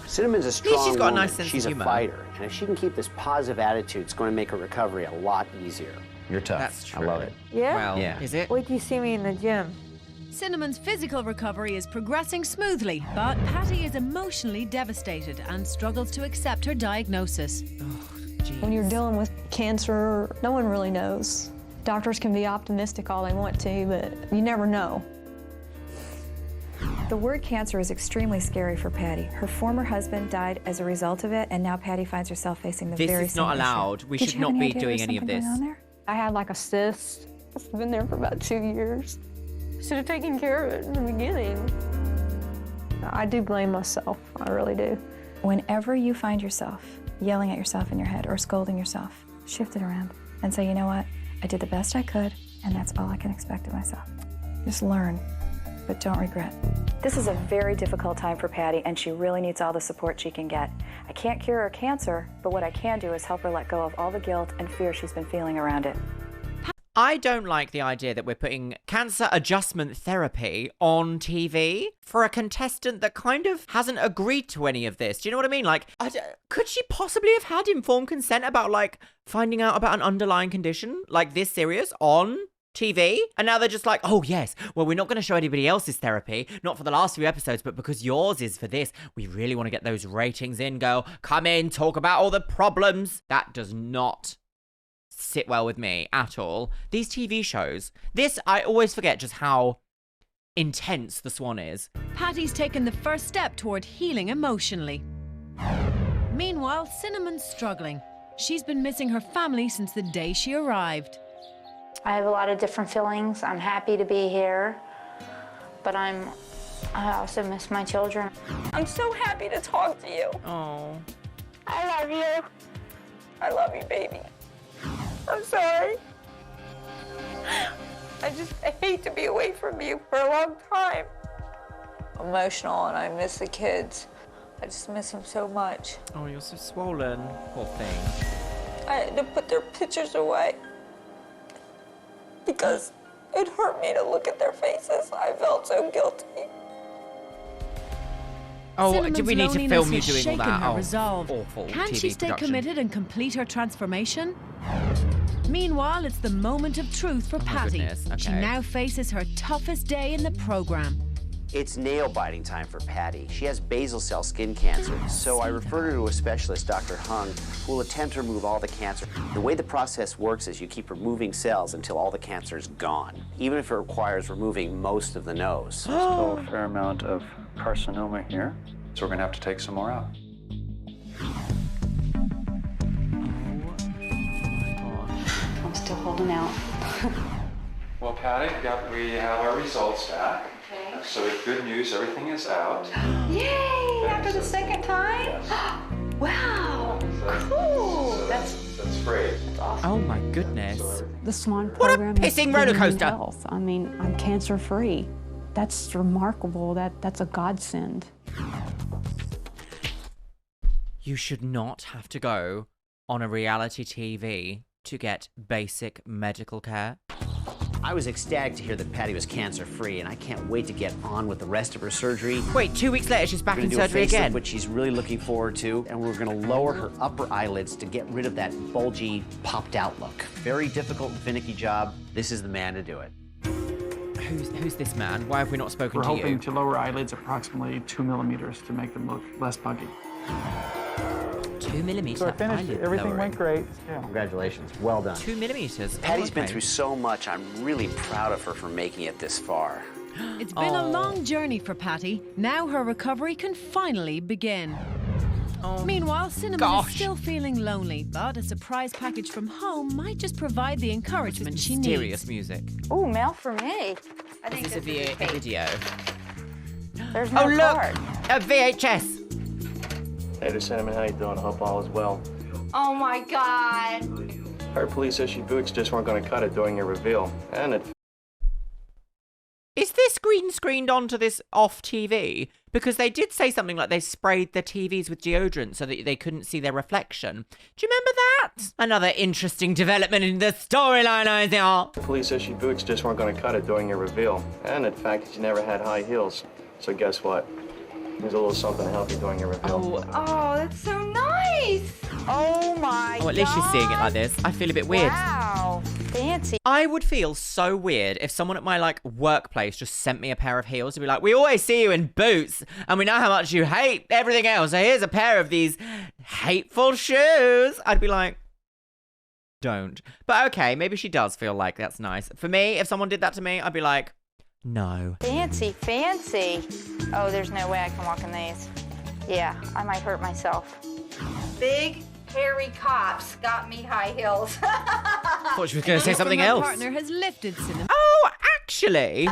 Cinnamon's a strong she's got a woman. nice sense She's of a humor. fighter. And if she can keep this positive attitude, it's going to make her recovery a lot easier. You're tough. That's true. I love it. Yeah? Well, Yeah. is it? Wait till you see me in the gym. Cinnamon's physical recovery is progressing smoothly, but Patti is emotionally devastated and struggles to accept her diagnosis. When you're dealing with cancer, no one really knows. Doctors can be optimistic all they want to, but you never know. The word cancer is extremely scary for Patti. Her former husband died as a result of it, and now Patti finds herself facing the very same issue. This is not allowed. We should not be doing any of this. I had like a cyst. It's been there for about 2 years. Should have taken care of it in the beginning. I do blame myself. I really do. Whenever you find yourself yelling at yourself in your head or scolding yourself, shift it around and say, you know what? I did the best I could, and that's all I can expect of myself. Just learn, but don't regret. This is a very difficult time for Patti, and she really needs all the support she can get. I can't cure her cancer, but what I can do is help her let go of all the guilt and fear she's been feeling around it. I don't like the idea that we're putting cancer adjustment therapy on TV for a contestant that kind of hasn't agreed to any of this. Do you know what I mean? Like, could she possibly have had informed consent about, like, finding out about an underlying condition like this serious on TV? And now they're just like, oh, yes, well, we're not going to show anybody else's therapy, not for the last few episodes, but because yours is for this, we really want to get those ratings in, girl. Come in, talk about all the problems. That does not sit well with me at all. These TV shows, I always forget just how intense the Swan is. Patti's taken the first step toward healing emotionally. Meanwhile, Cinnamon's struggling. She's been missing her family since the day she arrived. I have a lot of different feelings. I'm happy to be here, but I also miss my children. I'm so happy to talk to you. Oh. I love you. I love you, baby. I'm sorry. I hate to be away from you for a long time. Emotional, and I miss the kids. I just miss them so much. Oh, you're so swollen. Poor thing. I had to put their pictures away because it hurt me to look at their faces. I felt so guilty. Oh, Cinnamon's did we need to loneliness film you has doing all shaken that? her Oh, resolve. awful Can TV she stay production. committed and complete her transformation? Meanwhile, it's the moment of truth for Patti. goodness, She okay. now faces her toughest day in the program. It's nail biting time for Patti. She has basal cell skin cancer, so I referred her to a specialist, Dr. Hung, who will attempt to remove all the cancer. The way the process works is you keep removing cells until all the cancer is gone, even if it requires removing most of the nose. Still a fair amount of carcinoma here, so we're gonna have to take some more out. I'm still holding out. Well, Patti, we have our results back. Okay. So good news, everything is out. Yay! After the second time? Wow! Cool! That's great. awesome. Oh my goodness. The Swan What a program has pissing given roller me coaster. health. I mean, I'm cancer-free. That's remarkable. That's a godsend. You should not have to go on a reality TV to get basic medical care. I was ecstatic to hear that Patti was cancer-free, and I can't wait to get on with the rest of her surgery. Wait, 2 weeks later, she's back We're in gonna do a surgery facelift, again. which she's really looking forward to, and we're gonna lower her upper eyelids to get rid of that bulgy, popped-out look. Very difficult and finicky job. This is the man to do it. Who's this man? Why have we not spoken We're to hoping you? to lower eyelids approximately 2 millimeters to make them look less buggy. 2 millimeter So I finished. eyelid Everything lowering. went great. Yeah. Congratulations. Well done. 2 millimeters. Patty's Oh, been okay. through so much. I'm really proud of her for making it this far. It's been Oh. a long journey for Patti. Now her recovery can finally begin. Meanwhile, Cinnamon gosh. is still feeling lonely, but a surprise package from home might just provide the encouragement she needs. Mysterious music. Ooh, mail for me. I think Is this a video? There's Oh, no look! card. A VHS! Hey there, Cinnamon. How you doing? I hope all is well. Oh my God. Our police issued boots just weren't going to cut it during your reveal. And it Is this green screened onto this off TV? Because they did say something like they sprayed the TVs with deodorant so that they couldn't see their reflection. Do you remember that? Another interesting development in the storyline, Isaiah. police issued boots just weren't going to cut it during your reveal. And the fact that you never had high heels. So guess what? There's a little something to help you during your reveal. Oh, that's so nice. Oh my God. Oh, at least she's seeing it like this. I feel a bit weird. Wow. Fancy. fancy. I would feel so weird if someone at my like workplace just sent me a pair of heels to be like, we always see you in boots and we know how much you hate everything else. So here's a pair of these hateful shoes. I'd be like, don't. But okay, maybe she does feel like that's nice. For me, if someone did that to me, I'd be like, no. Fancy, fancy. Oh, there's no way I can walk in these. Yeah, I might hurt myself. Big, hairy cops got me high heels. I thought she was going to say something else. Partner has lifted Cinnamon. Oh, actually,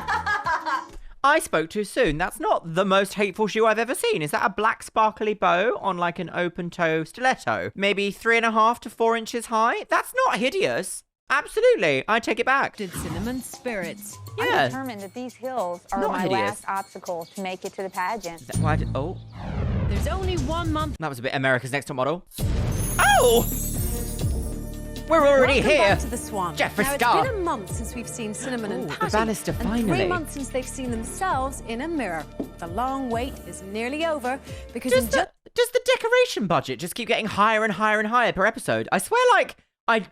I spoke too soon. That's not the most hateful shoe I've ever seen. Is that a black sparkly bow on like an open toe stiletto? Maybe 3.5 to 4 inches high? That's not hideous. Absolutely. I take it back. Did Cinnamon spirits. Yeah. I'm determined that these heels are Not my hideous. last obstacle to make it to the pageant. Oh. There's only 1 month. That was a bit America's Next Top Model. Oh! We're already Welcome here. back to the Swan. Jeffree now, Star. It's been a month since we've seen Cinnamon and the Patti. banister, And finally. 3 months since they've seen themselves in a mirror. The long wait is nearly over because Does the decoration budget just keep getting higher and higher and higher per episode? I swear, like,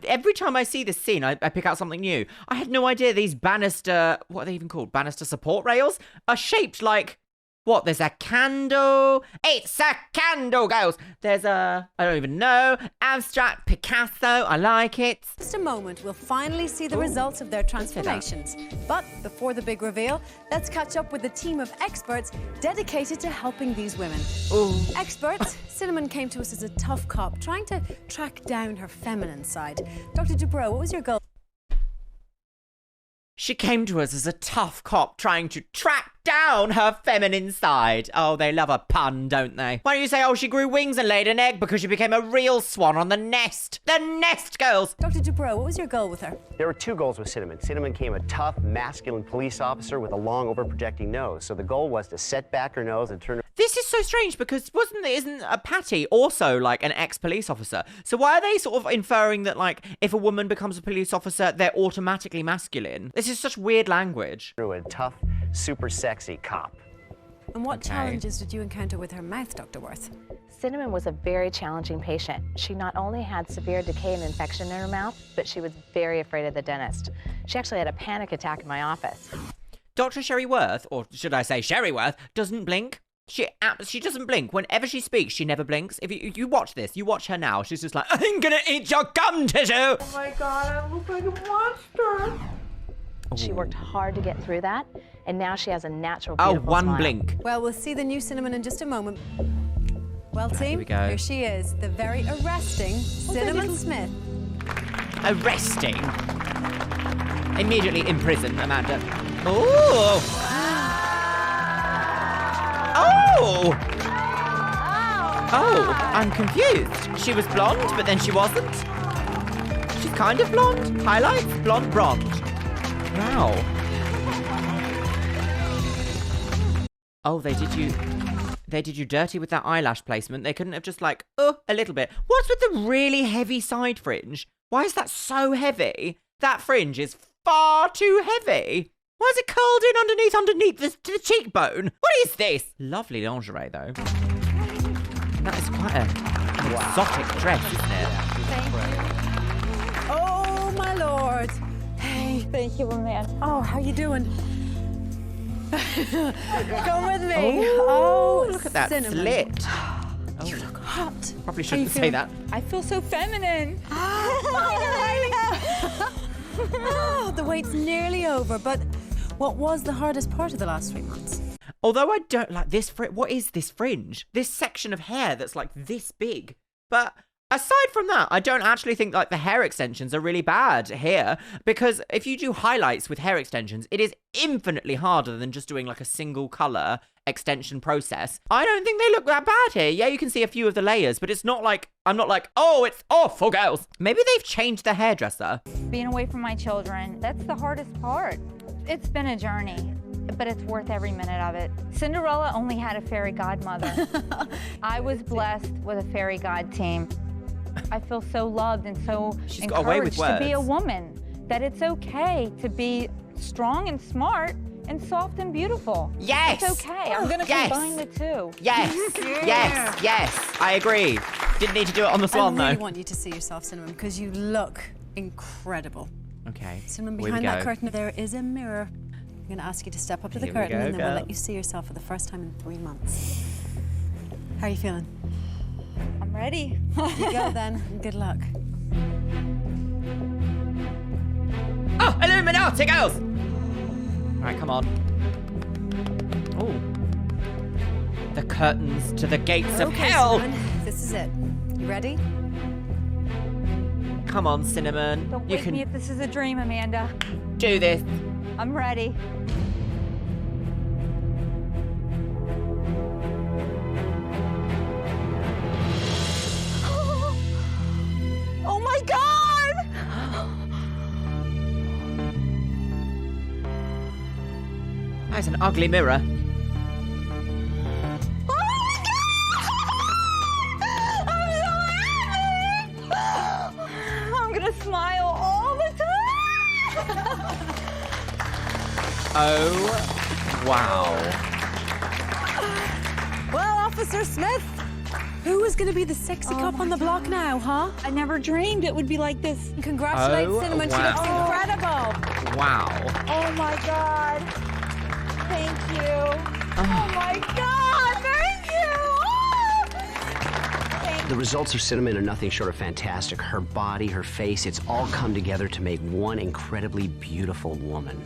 every time I see this scene, I pick out something new. I had no idea these banister, what are they even called? Banister support rails are shaped like, what? There's a candle. It's a candle, girls. There's I don't even know. Abstract Picasso. I like it. just a moment, we'll finally see the results of their transformations. But before the big reveal, let's catch up with a team of experts dedicated to helping these women. Ooh. Experts, Cinnamon came to us as a tough cop, trying to track down her feminine side. Dr. Dubrow, what was your goal? She came to us as a tough cop trying to track down her feminine side. Oh, they love a pun, don't they? Why don't you say, oh, she grew wings and laid an egg because she became a real swan on the nest? The nest, girls! Dr. Dubrow, what was your goal with her? There were 2 goals with Cinnamon. Cinnamon became a tough, masculine police officer with a long, overprojecting nose. So the goal was to set back her nose and turn her... This is so strange because isn't Patti also like an ex-police officer? So why are they sort of inferring that like if a woman becomes a police officer, they're automatically masculine? This is such weird language. through a tough, super sexy cop. And what challenges did you encounter with her mouth, Dr. Worth? Cinnamon was a very challenging patient. She not only had severe decay and infection in her mouth, but she was very afraid of the dentist. She actually had a panic attack in my office. Dr. Sherry Worth, or should I say Sherry Worth, doesn't blink. She doesn't blink. Whenever she speaks, she never blinks. If you watch this, you watch her now, she's just like, I'm gonna eat your gum tissue! Oh my god, I look like a monster. She worked hard to get through that, and now she has a natural, Oh, beautiful one smile. blink. Well, we'll see the new Cinnamon in just a moment. Well, Here team, we go. here she is, the very arresting Cinnamon Smith. Arresting. Immediately imprison Amanda. Ooh! Oh! Oh, I'm confused. She was blonde, but then she wasn't. She's kind of blonde. Highlights, blonde, blonde. Wow. Oh, they did you dirty with that eyelash placement. They couldn't have just like, a little bit. What's with the really heavy side fringe? Why is that so heavy? That fringe is far too heavy. Why is it curled in underneath the cheekbone? What is this? Lovely lingerie, though. That is quite an exotic dress, isn't it? Oh, my lord. Hey. Thank you, man. Oh, how you doing? Come with me. Oh, look at that Cinnamon. slit. You look hot. Probably How you shouldn't say feel? that. I feel so feminine. Oh, the wait's nearly over, but what was the hardest part of the last 3 months? Although I don't like this what is this fringe? This section of hair that's like this big. But aside from that, I don't actually think like the hair extensions are really bad here, because if you do highlights with hair extensions, it is infinitely harder than just doing like a single color extension process. I don't think they look that bad here. Yeah, you can see a few of the layers, but it's not like, I'm not like, oh, it's awful, girls. Maybe they've changed the hairdresser. Being away from my children, that's the hardest part. It's been a journey, but it's worth every minute of it. Cinderella only had a fairy godmother. I was blessed with a fairy god team. I feel so loved and so She's got away with encouraged to be a words. woman, that it's okay to be strong and smart and soft and beautiful. Yes! It's okay. I'm gonna Yes! combine the two. Yes, yes, I agree. Didn't need to do it on the Swan, I really though. want you to see yourself, Cinnamon, because you look incredible. Okay. Cinnamon, Here we behind that go. curtain there is a mirror. I'm going to ask you to step up to the Here we curtain go, and then we'll girl. let you see yourself for the first time in 3 months. How are you feeling? I'm ready. You go then. And good luck. Oh, Illuminati girls! All right, come on. Oh. The curtains to the gates of Okay, hell. Cinnamon, this is it. You ready? Come on, Cinnamon. Don't You wake can me if this is a dream, Amanda. do this. I'm ready. Oh my God! That's an ugly mirror. I'm gonna smile all the time. Oh, wow. Well, Officer Smith, who is going to be the sexy cop on the block now, huh? I never dreamed it would be like this. Congratulate Oh, Cinnamon. She wow. looks incredible. Wow. Oh my God. Thank you. Oh my God, thank you. Oh. Thank The results of Cinnamon are nothing short of fantastic. Her body, her face, it's all come together to make one incredibly beautiful woman.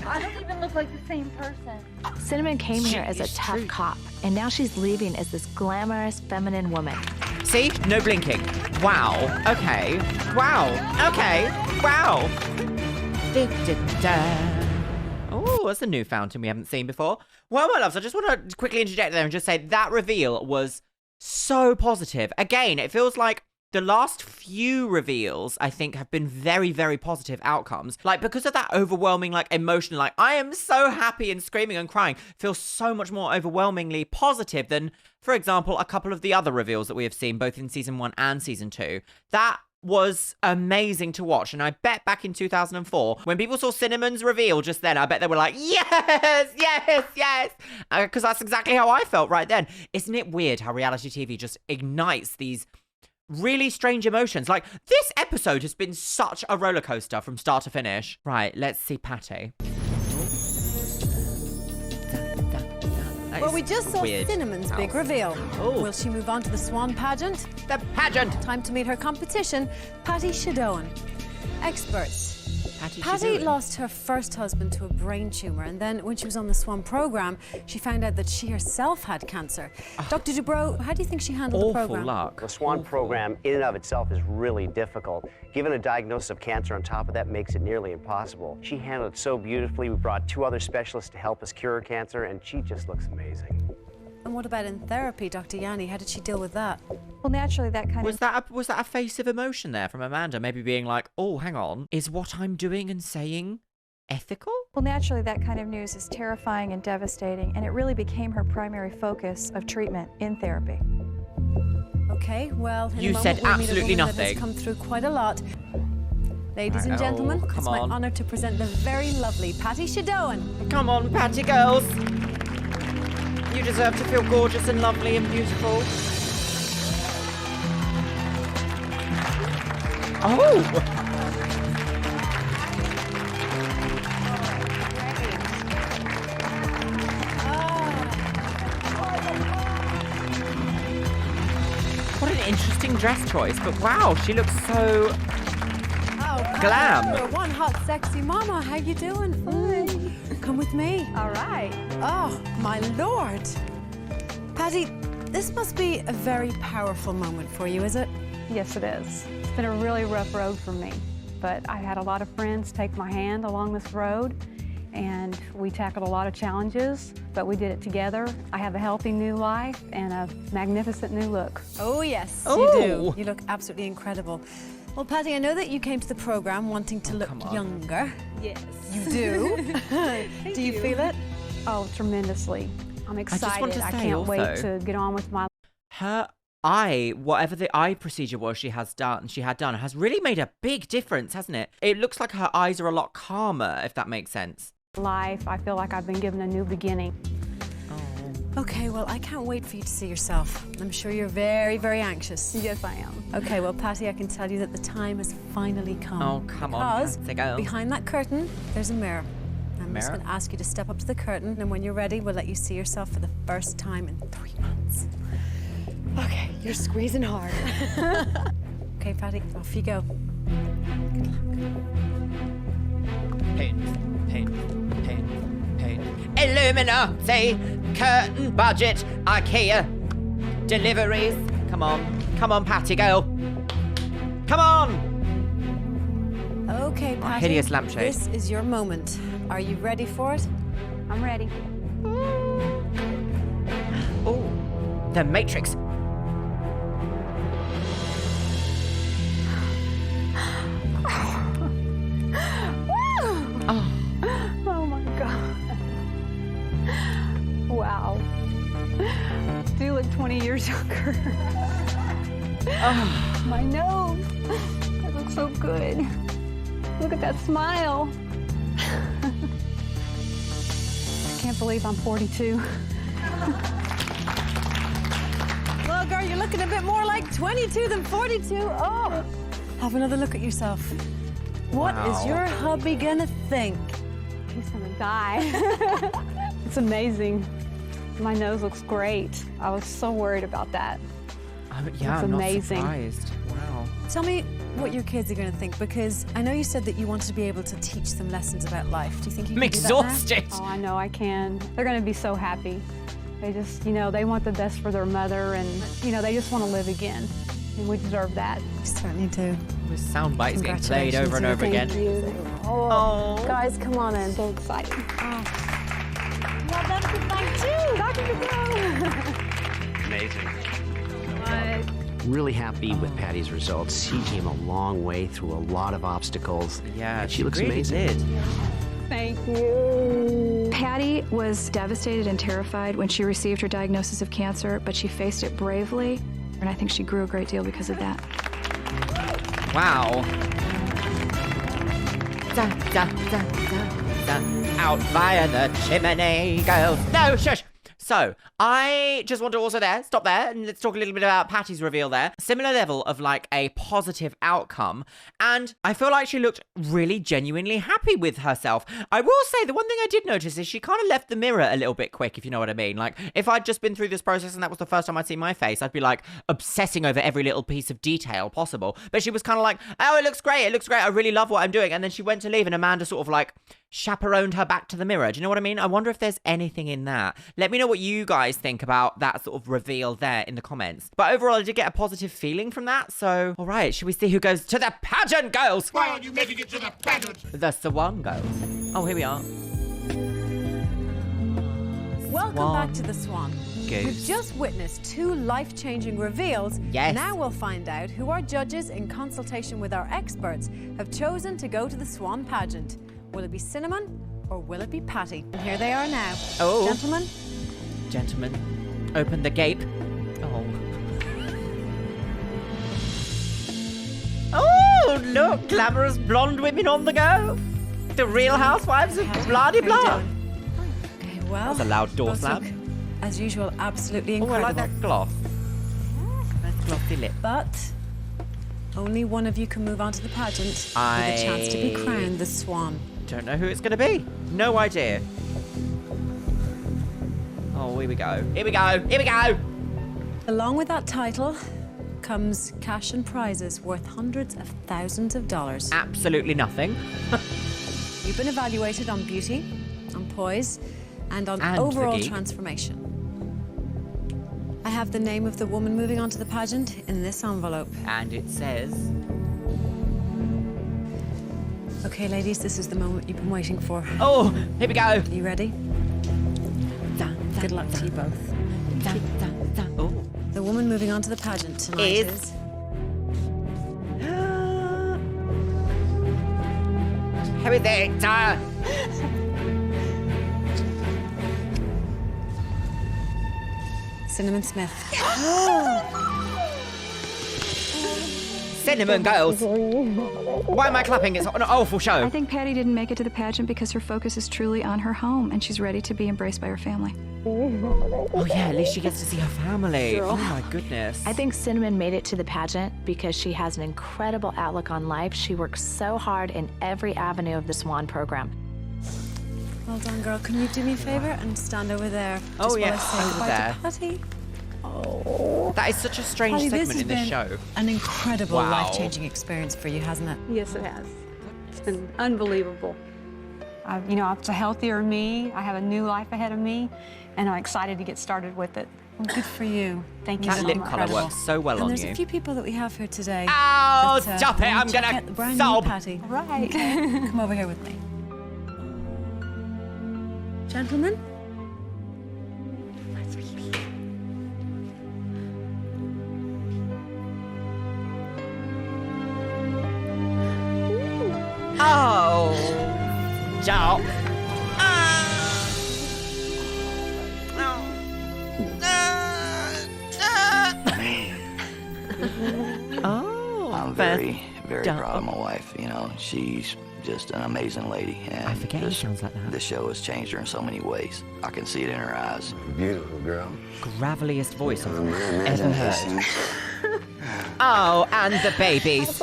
I don't even look like the same person. Cinnamon came here as a Jeez, tough true. cop, and now she's leaving as this glamorous, feminine woman. See? No blinking. Wow. Okay. Wow. Okay. Wow. Oh, that's a new fountain we haven't seen before. Well, my loves, I just want to quickly interject there and just say that reveal was so positive. Again, it feels like the last few reveals, I think, have been very, very positive outcomes. Like, because of that overwhelming, like, emotion, like, I am so happy and screaming and crying, feels so much more overwhelmingly positive than, for example, a couple of the other reveals that we have seen, both in season 1 and season 2. That was amazing to watch. And I bet back in 2004, when people saw Cinnamon's reveal just then, I bet they were like, yes, yes, yes. Because that's exactly how I felt right then. Isn't it weird how reality TV just ignites these really strange emotions? Like, this episode has been such a roller coaster from start to finish. Right, let's see Patti. Well, we just saw weird Cinnamon's big house. reveal. Oh. Will she move on to the Swan pageant? The pageant! Time to meet her competition, Patti Shadoan. Experts. Patti lost her first husband to a brain tumor, and then when she was on the Swan program, she found out that she herself had cancer. Dr. Dubrow, how do you think she handled the program? The Swan program in and of itself is really difficult. Given a diagnosis of cancer on top of that makes it nearly impossible. She handled it so beautifully. We brought 2 other specialists to help us cure her cancer, and she just looks amazing. And what about in therapy, Dr. Yanni? How did she deal with that? Well, naturally, that kind Was that a face of emotion there from Amanda? Maybe being like, oh, hang on, is what I'm doing and saying ethical? Well, naturally, that kind of news is terrifying and devastating, and it really became her primary focus of treatment in therapy. Okay, well, in You a moment, said we'll meet a absolutely woman that nothing. has come through quite a lot. Ladies and Right, gentlemen, oh, come it's my on. honor to present the very lovely Patti Shadoan. Come on, Patti girls. You deserve to feel gorgeous and lovely and beautiful. Oh! What an interesting dress choice, but wow, she looks so Oh, glam. You're one hot, sexy mama. How you doing? Come with me. All right. Oh, my lord. Patti, this must be a very powerful moment for you, is it? Yes, it is. It's been a really rough road for me, but I had a lot of friends take my hand along this road, and we tackled a lot of challenges, but we did it together. I have a healthy new life and a magnificent new look. Oh, yes, Oh. you do. You look absolutely incredible. Well, Patti, I know that you came to the program wanting to look younger. Yes. You do. Do you feel it? Oh, tremendously. I'm just excited. want to I say can't wait also- to get on with my her eye, whatever the eye procedure was she had done, has really made a big difference, hasn't it? It looks like her eyes are a lot calmer, if that makes sense. life. I feel like I've been given a new beginning. Okay, well, I can't wait for you to see yourself. I'm sure you're very, very anxious. Yes, I am. Okay, well, Patti, I can tell you that the time has finally come. Oh, come on, Because Patti, go. behind that curtain, there's a mirror. I'm just Mirror? going to ask you to step up to the curtain, and when you're ready, we'll let you see yourself for the first time in 3 months. Okay, you're squeezing hard. Okay, Patti, off you go. Paint. Illuminati, curtain, budget, IKEA, deliveries. Come on, Patti, girl. Come on. Okay, Patti. Hideous lampshade. This is your moment. Are you ready for it? I'm ready. Oh, the Matrix. Oh my God. Wow. Do look 20 years younger. My nose. That looks so good. Look at that smile. I can't believe I'm 42. Well, girl, you're looking a bit more like 22 than 42. Oh, have another look at yourself. What is your hubby gonna think? He's gonna die. It's amazing. My nose looks great. I was so worried about that. Yeah, it's I'm amazing. not surprised. Wow. Tell me what your kids are going to think, because I know you said that you wanted to be able to teach them lessons about life. Do you think you can I'm do that now? exhausted. Oh, I know I can. They're gonna be so happy. They just, they want the best for their mother, and, they just want to live again. And we deserve that. We certainly do. With sound bites getting played over and over again. Thank you. Oh, guys, come on in. So excited. Well, that's goodbye too. Dr. Amazing. Really happy with Patti's results. She came a long way through a lot of obstacles. Yeah, and she looks really amazing. did. Thank you. Patti was devastated and terrified when she received her diagnosis of cancer, but she faced it bravely, and I think she grew a great deal because of that. Wow. Out via the chimney goes. No, shush. So, I just want to also stop there, and let's talk a little bit about Patti's reveal there. Similar level of like a positive outcome, and I feel like she looked really genuinely happy with herself. I will say the one thing I did notice is she kind of left the mirror a little bit quick, if you know what I mean. Like, if I'd just been through this process and that was the first time I'd seen my face, I'd be like obsessing over every little piece of detail possible. But she was kind of like, oh, it looks great, I really love what I'm doing. And then she went to leave, and Amanda sort of like chaperoned her back to the mirror. Do you know what I mean? I wonder if there's anything in that. Let me know what you guys think about that sort of reveal there in the comments. But overall, I did get a positive feeling from that. So, all right, should we see who goes to the pageant, girls? Why aren't you making it to the pageant? The Swan girls. Oh, here we are. Welcome Swan. back to the Swan. Goose. We've just witnessed 2 life-changing reveals. Yes. Now we'll find out who our judges, in consultation with our experts, have chosen to go to the Swan pageant. Will it be Cinnamon or will it be Patti? And here they are now. Oh. Gentlemen, open the gape. Oh. Oh, look, glamorous blonde women on the go. The Real Housewives of blah-de-blah. Okay, well, That's a loud door both slam. look, as usual, absolutely Oh, I incredible. like that gloss. Nice glossy lip. But only one of you can move on to the pageant with a chance to be crowned the Swan. Don't know who it's going to be. No idea. Oh, here we go. Here we go. Here we go. Along with that title comes cash and prizes worth hundreds of thousands of dollars. Absolutely nothing. You've been evaluated on beauty, on poise, and on And the overall geek. transformation. I have the name of the woman moving on to the pageant in this envelope. And it says... Okay, ladies, this is the moment you've been waiting for. Oh, here we go. Are you ready? Good luck to you both. Oh. The woman moving on to the pageant tonight is... Who is it? Cinnamon Smith. Cinnamon girls. Why am I clapping? It's an awful show. I think Patti didn't make it to the pageant because her focus is truly on her home and she's ready to be embraced by her family. Oh yeah, at least she gets to see her family. Oh my goodness. I think Cinnamon made it to the pageant because she has an incredible outlook on life. She works so hard in every avenue of the Swan program. Well done, girl. Can you do me a favor and stand over there? Oh, yeah, Just while I say over goodbye there. to Patty. Oh. That is such a strange Patty, segment in this has show. been an incredible, Wow. life-changing experience for you, hasn't it? Yes, it has. It's been unbelievable. You know, it's a healthier me. I have a new life ahead of me, and I'm excited to get started with it. Well, good for you. Thank you That so lip much. colour works so well And on there's you. a few people that we have here today. Ow, that, stop it, wanna I'm check gonna out the brand sob. new Patty. Right. Come over here with me. Gentlemen? Oh, stop. Oh, I'm very proud of my wife. You know, she's just an amazing lady. And I forget he sounds like that. This show has changed her in so many ways. I can see it in her eyes. Beautiful girl. Graveliest voice I've ever heard. Oh, and the babies.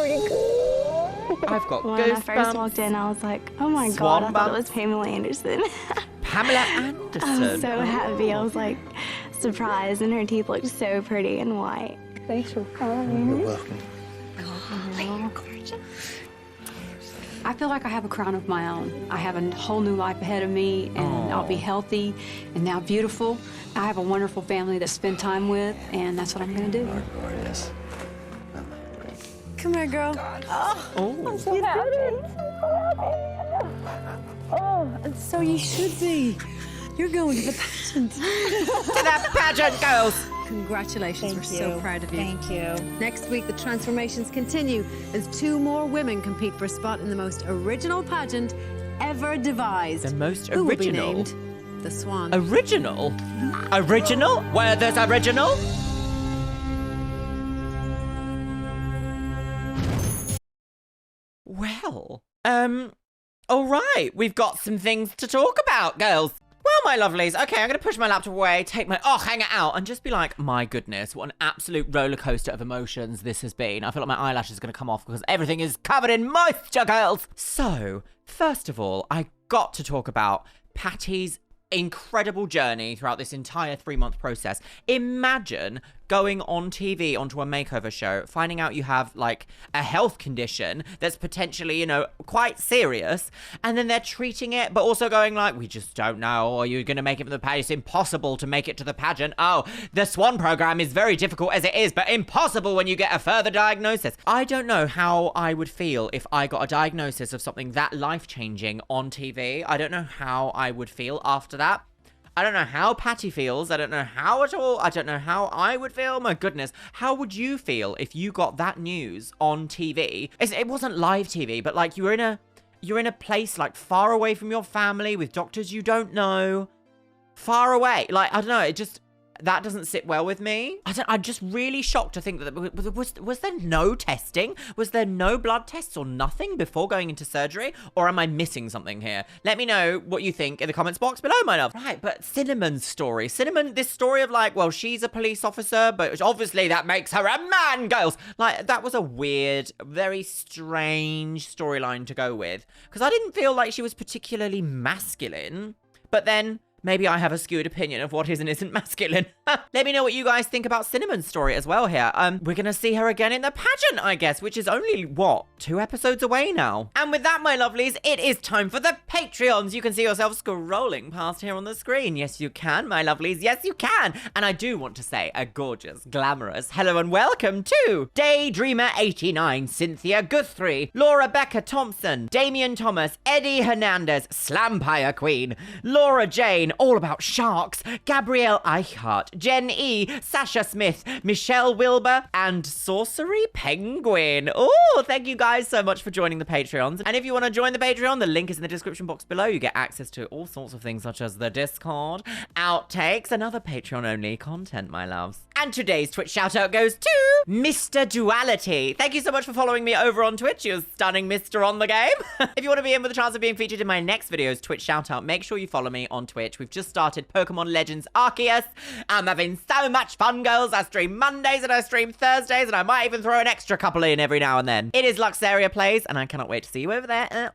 I've got When I first goosebumps. walked in, I was like, oh my Swan God, I thought it bumps. was Pamela Anderson. Pamela I Anderson. was so happy. I was like surprised, and her teeth looked so pretty and white. Thanks for coming. You're welcome. I feel like I have a crown of my own. I have a whole new life ahead of me, and I'll be healthy and now beautiful. I have a wonderful family to spend time with, and that's what I'm going to do. Yes. Come here, girl. Oh. I'm so happy. Oh, and so you should be. You're going to the pageant. To the pageant, girls. Congratulations. We're so proud of you. Thank you. Next week, the transformations continue as 2 more women compete for a spot in the most original pageant ever devised. The most Who will be original? named the Swan. Original? Original? Where there's original? Well, all right, we've got some things to talk about, girls. Well, my lovelies, okay, I'm going to push my laptop away, take my hanger out, and just be like, my goodness, what an absolute roller coaster of emotions this has been. I feel like my eyelashes are going to come off because everything is covered in moisture, girls. So, first of all, I got to talk about Patti's incredible journey throughout this entire 3-month process. Imagine going on TV onto a makeover show, finding out you have like a health condition that's potentially, you know, quite serious, and then they're treating it, but also going like, we just don't know, or you're gonna make it for the pageant. It's impossible to make it to the pageant. Oh, the Swan program is very difficult as it is, but impossible when you get a further diagnosis. I don't know how I would feel if I got a diagnosis of something that life-changing on TV. I don't know how I would feel after that. I don't know how Patti feels. I don't know how at all. I don't know how I would feel. My goodness. How would you feel if you got that news on TV? It wasn't live TV, but like you're in a place like far away from your family with doctors you don't know. Far away. Like, I don't know. That doesn't sit well with me. I'm just really shocked to think that was there no testing? Was there no blood tests or nothing before going into surgery? Or am I missing something here? Let me know what you think in the comments box below, my love. Right, but Cinnamon's story. Cinnamon, this story of like, well, she's a police officer, but obviously that makes her a man, girls. Like, that was a weird, very strange storyline to go with. Because I didn't feel like she was particularly masculine. But then maybe I have a skewed opinion of what is and isn't masculine. Let me know what you guys think about Cinnamon's story as well here. We're gonna see her again in the pageant, I guess, which is only, what, 2 episodes away now? And with that, my lovelies, it is time for the Patreons. You can see yourself scrolling past here on the screen. Yes, you can, my lovelies. Yes, you can. And I do want to say a gorgeous, glamorous hello and welcome to Daydreamer89, Cynthia Guthrie, Laura Becca Thompson, Damian Thomas, Eddie Hernandez, Slampire Queen, Laura Jane, Penguin, all about sharks, Gabrielle Eichhardt, Jen E, Sasha Smith, Michelle Wilbur, and Sorcery Penguin. Oh, thank you guys so much for joining the Patreons. And if you want to join the Patreon, the link is in the description box below. You get access to all sorts of things such as the Discord, outtakes, and other Patreon-only content, my loves. And today's Twitch shout-out goes to Mr. Duality. Thank you so much for following me over on Twitch, you stunning Mr. on the game. If you want to be in with a chance of being featured in my next video's Twitch shout-out, make sure you follow me on Twitch. We've just started Pokemon Legends Arceus. I'm having so much fun, girls. I stream Mondays and I stream Thursdays, and I might even throw an extra couple in every now and then. It is Luxeria Plays, and I cannot wait to see you over there.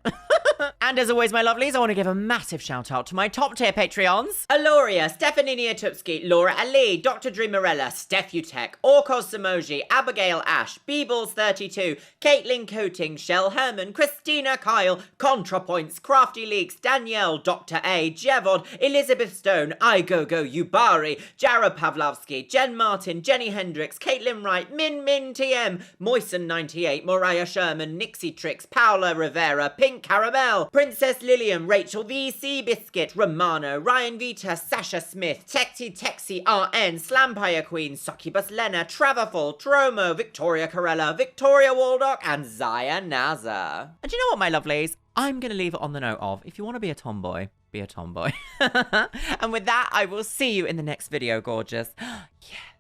And as always, my lovelies, I want to give a massive shout out to my top tier Patreons: Aloria, Stephanie Tupski, Laura Ali, Dr. Dreamerella, Steph Utek, Orkos Samoji, Abigail Ash, Beebles32, Caitlin Coating, Shell Herman, Christina Kyle, ContraPoints, Crafty Leaks, Danielle, Dr. A, Jevod, Elizabeth Stone, iGoGo, Ubari, Jared Pavlovsky, Jen Martin, Jenny Hendricks, Caitlin Wright, Min TM, Moisten98, Mariah Sherman, Nixie Tricks, Paula Rivera, Pink Caramel, Princess Lillian, Rachel the Sea Biscuit, Romano, Ryan Vita, Sasha Smith, Texi RN, Slampire Queen, Succubus Lena, Traverful, Tromo, Victoria Corella, Victoria Waldock, and Zaya Naza. And you know what, my lovelies? I'm going to leave it on the note of, if you want to be a tomboy, be a tomboy. And with that, I will see you in the next video, gorgeous. Yes.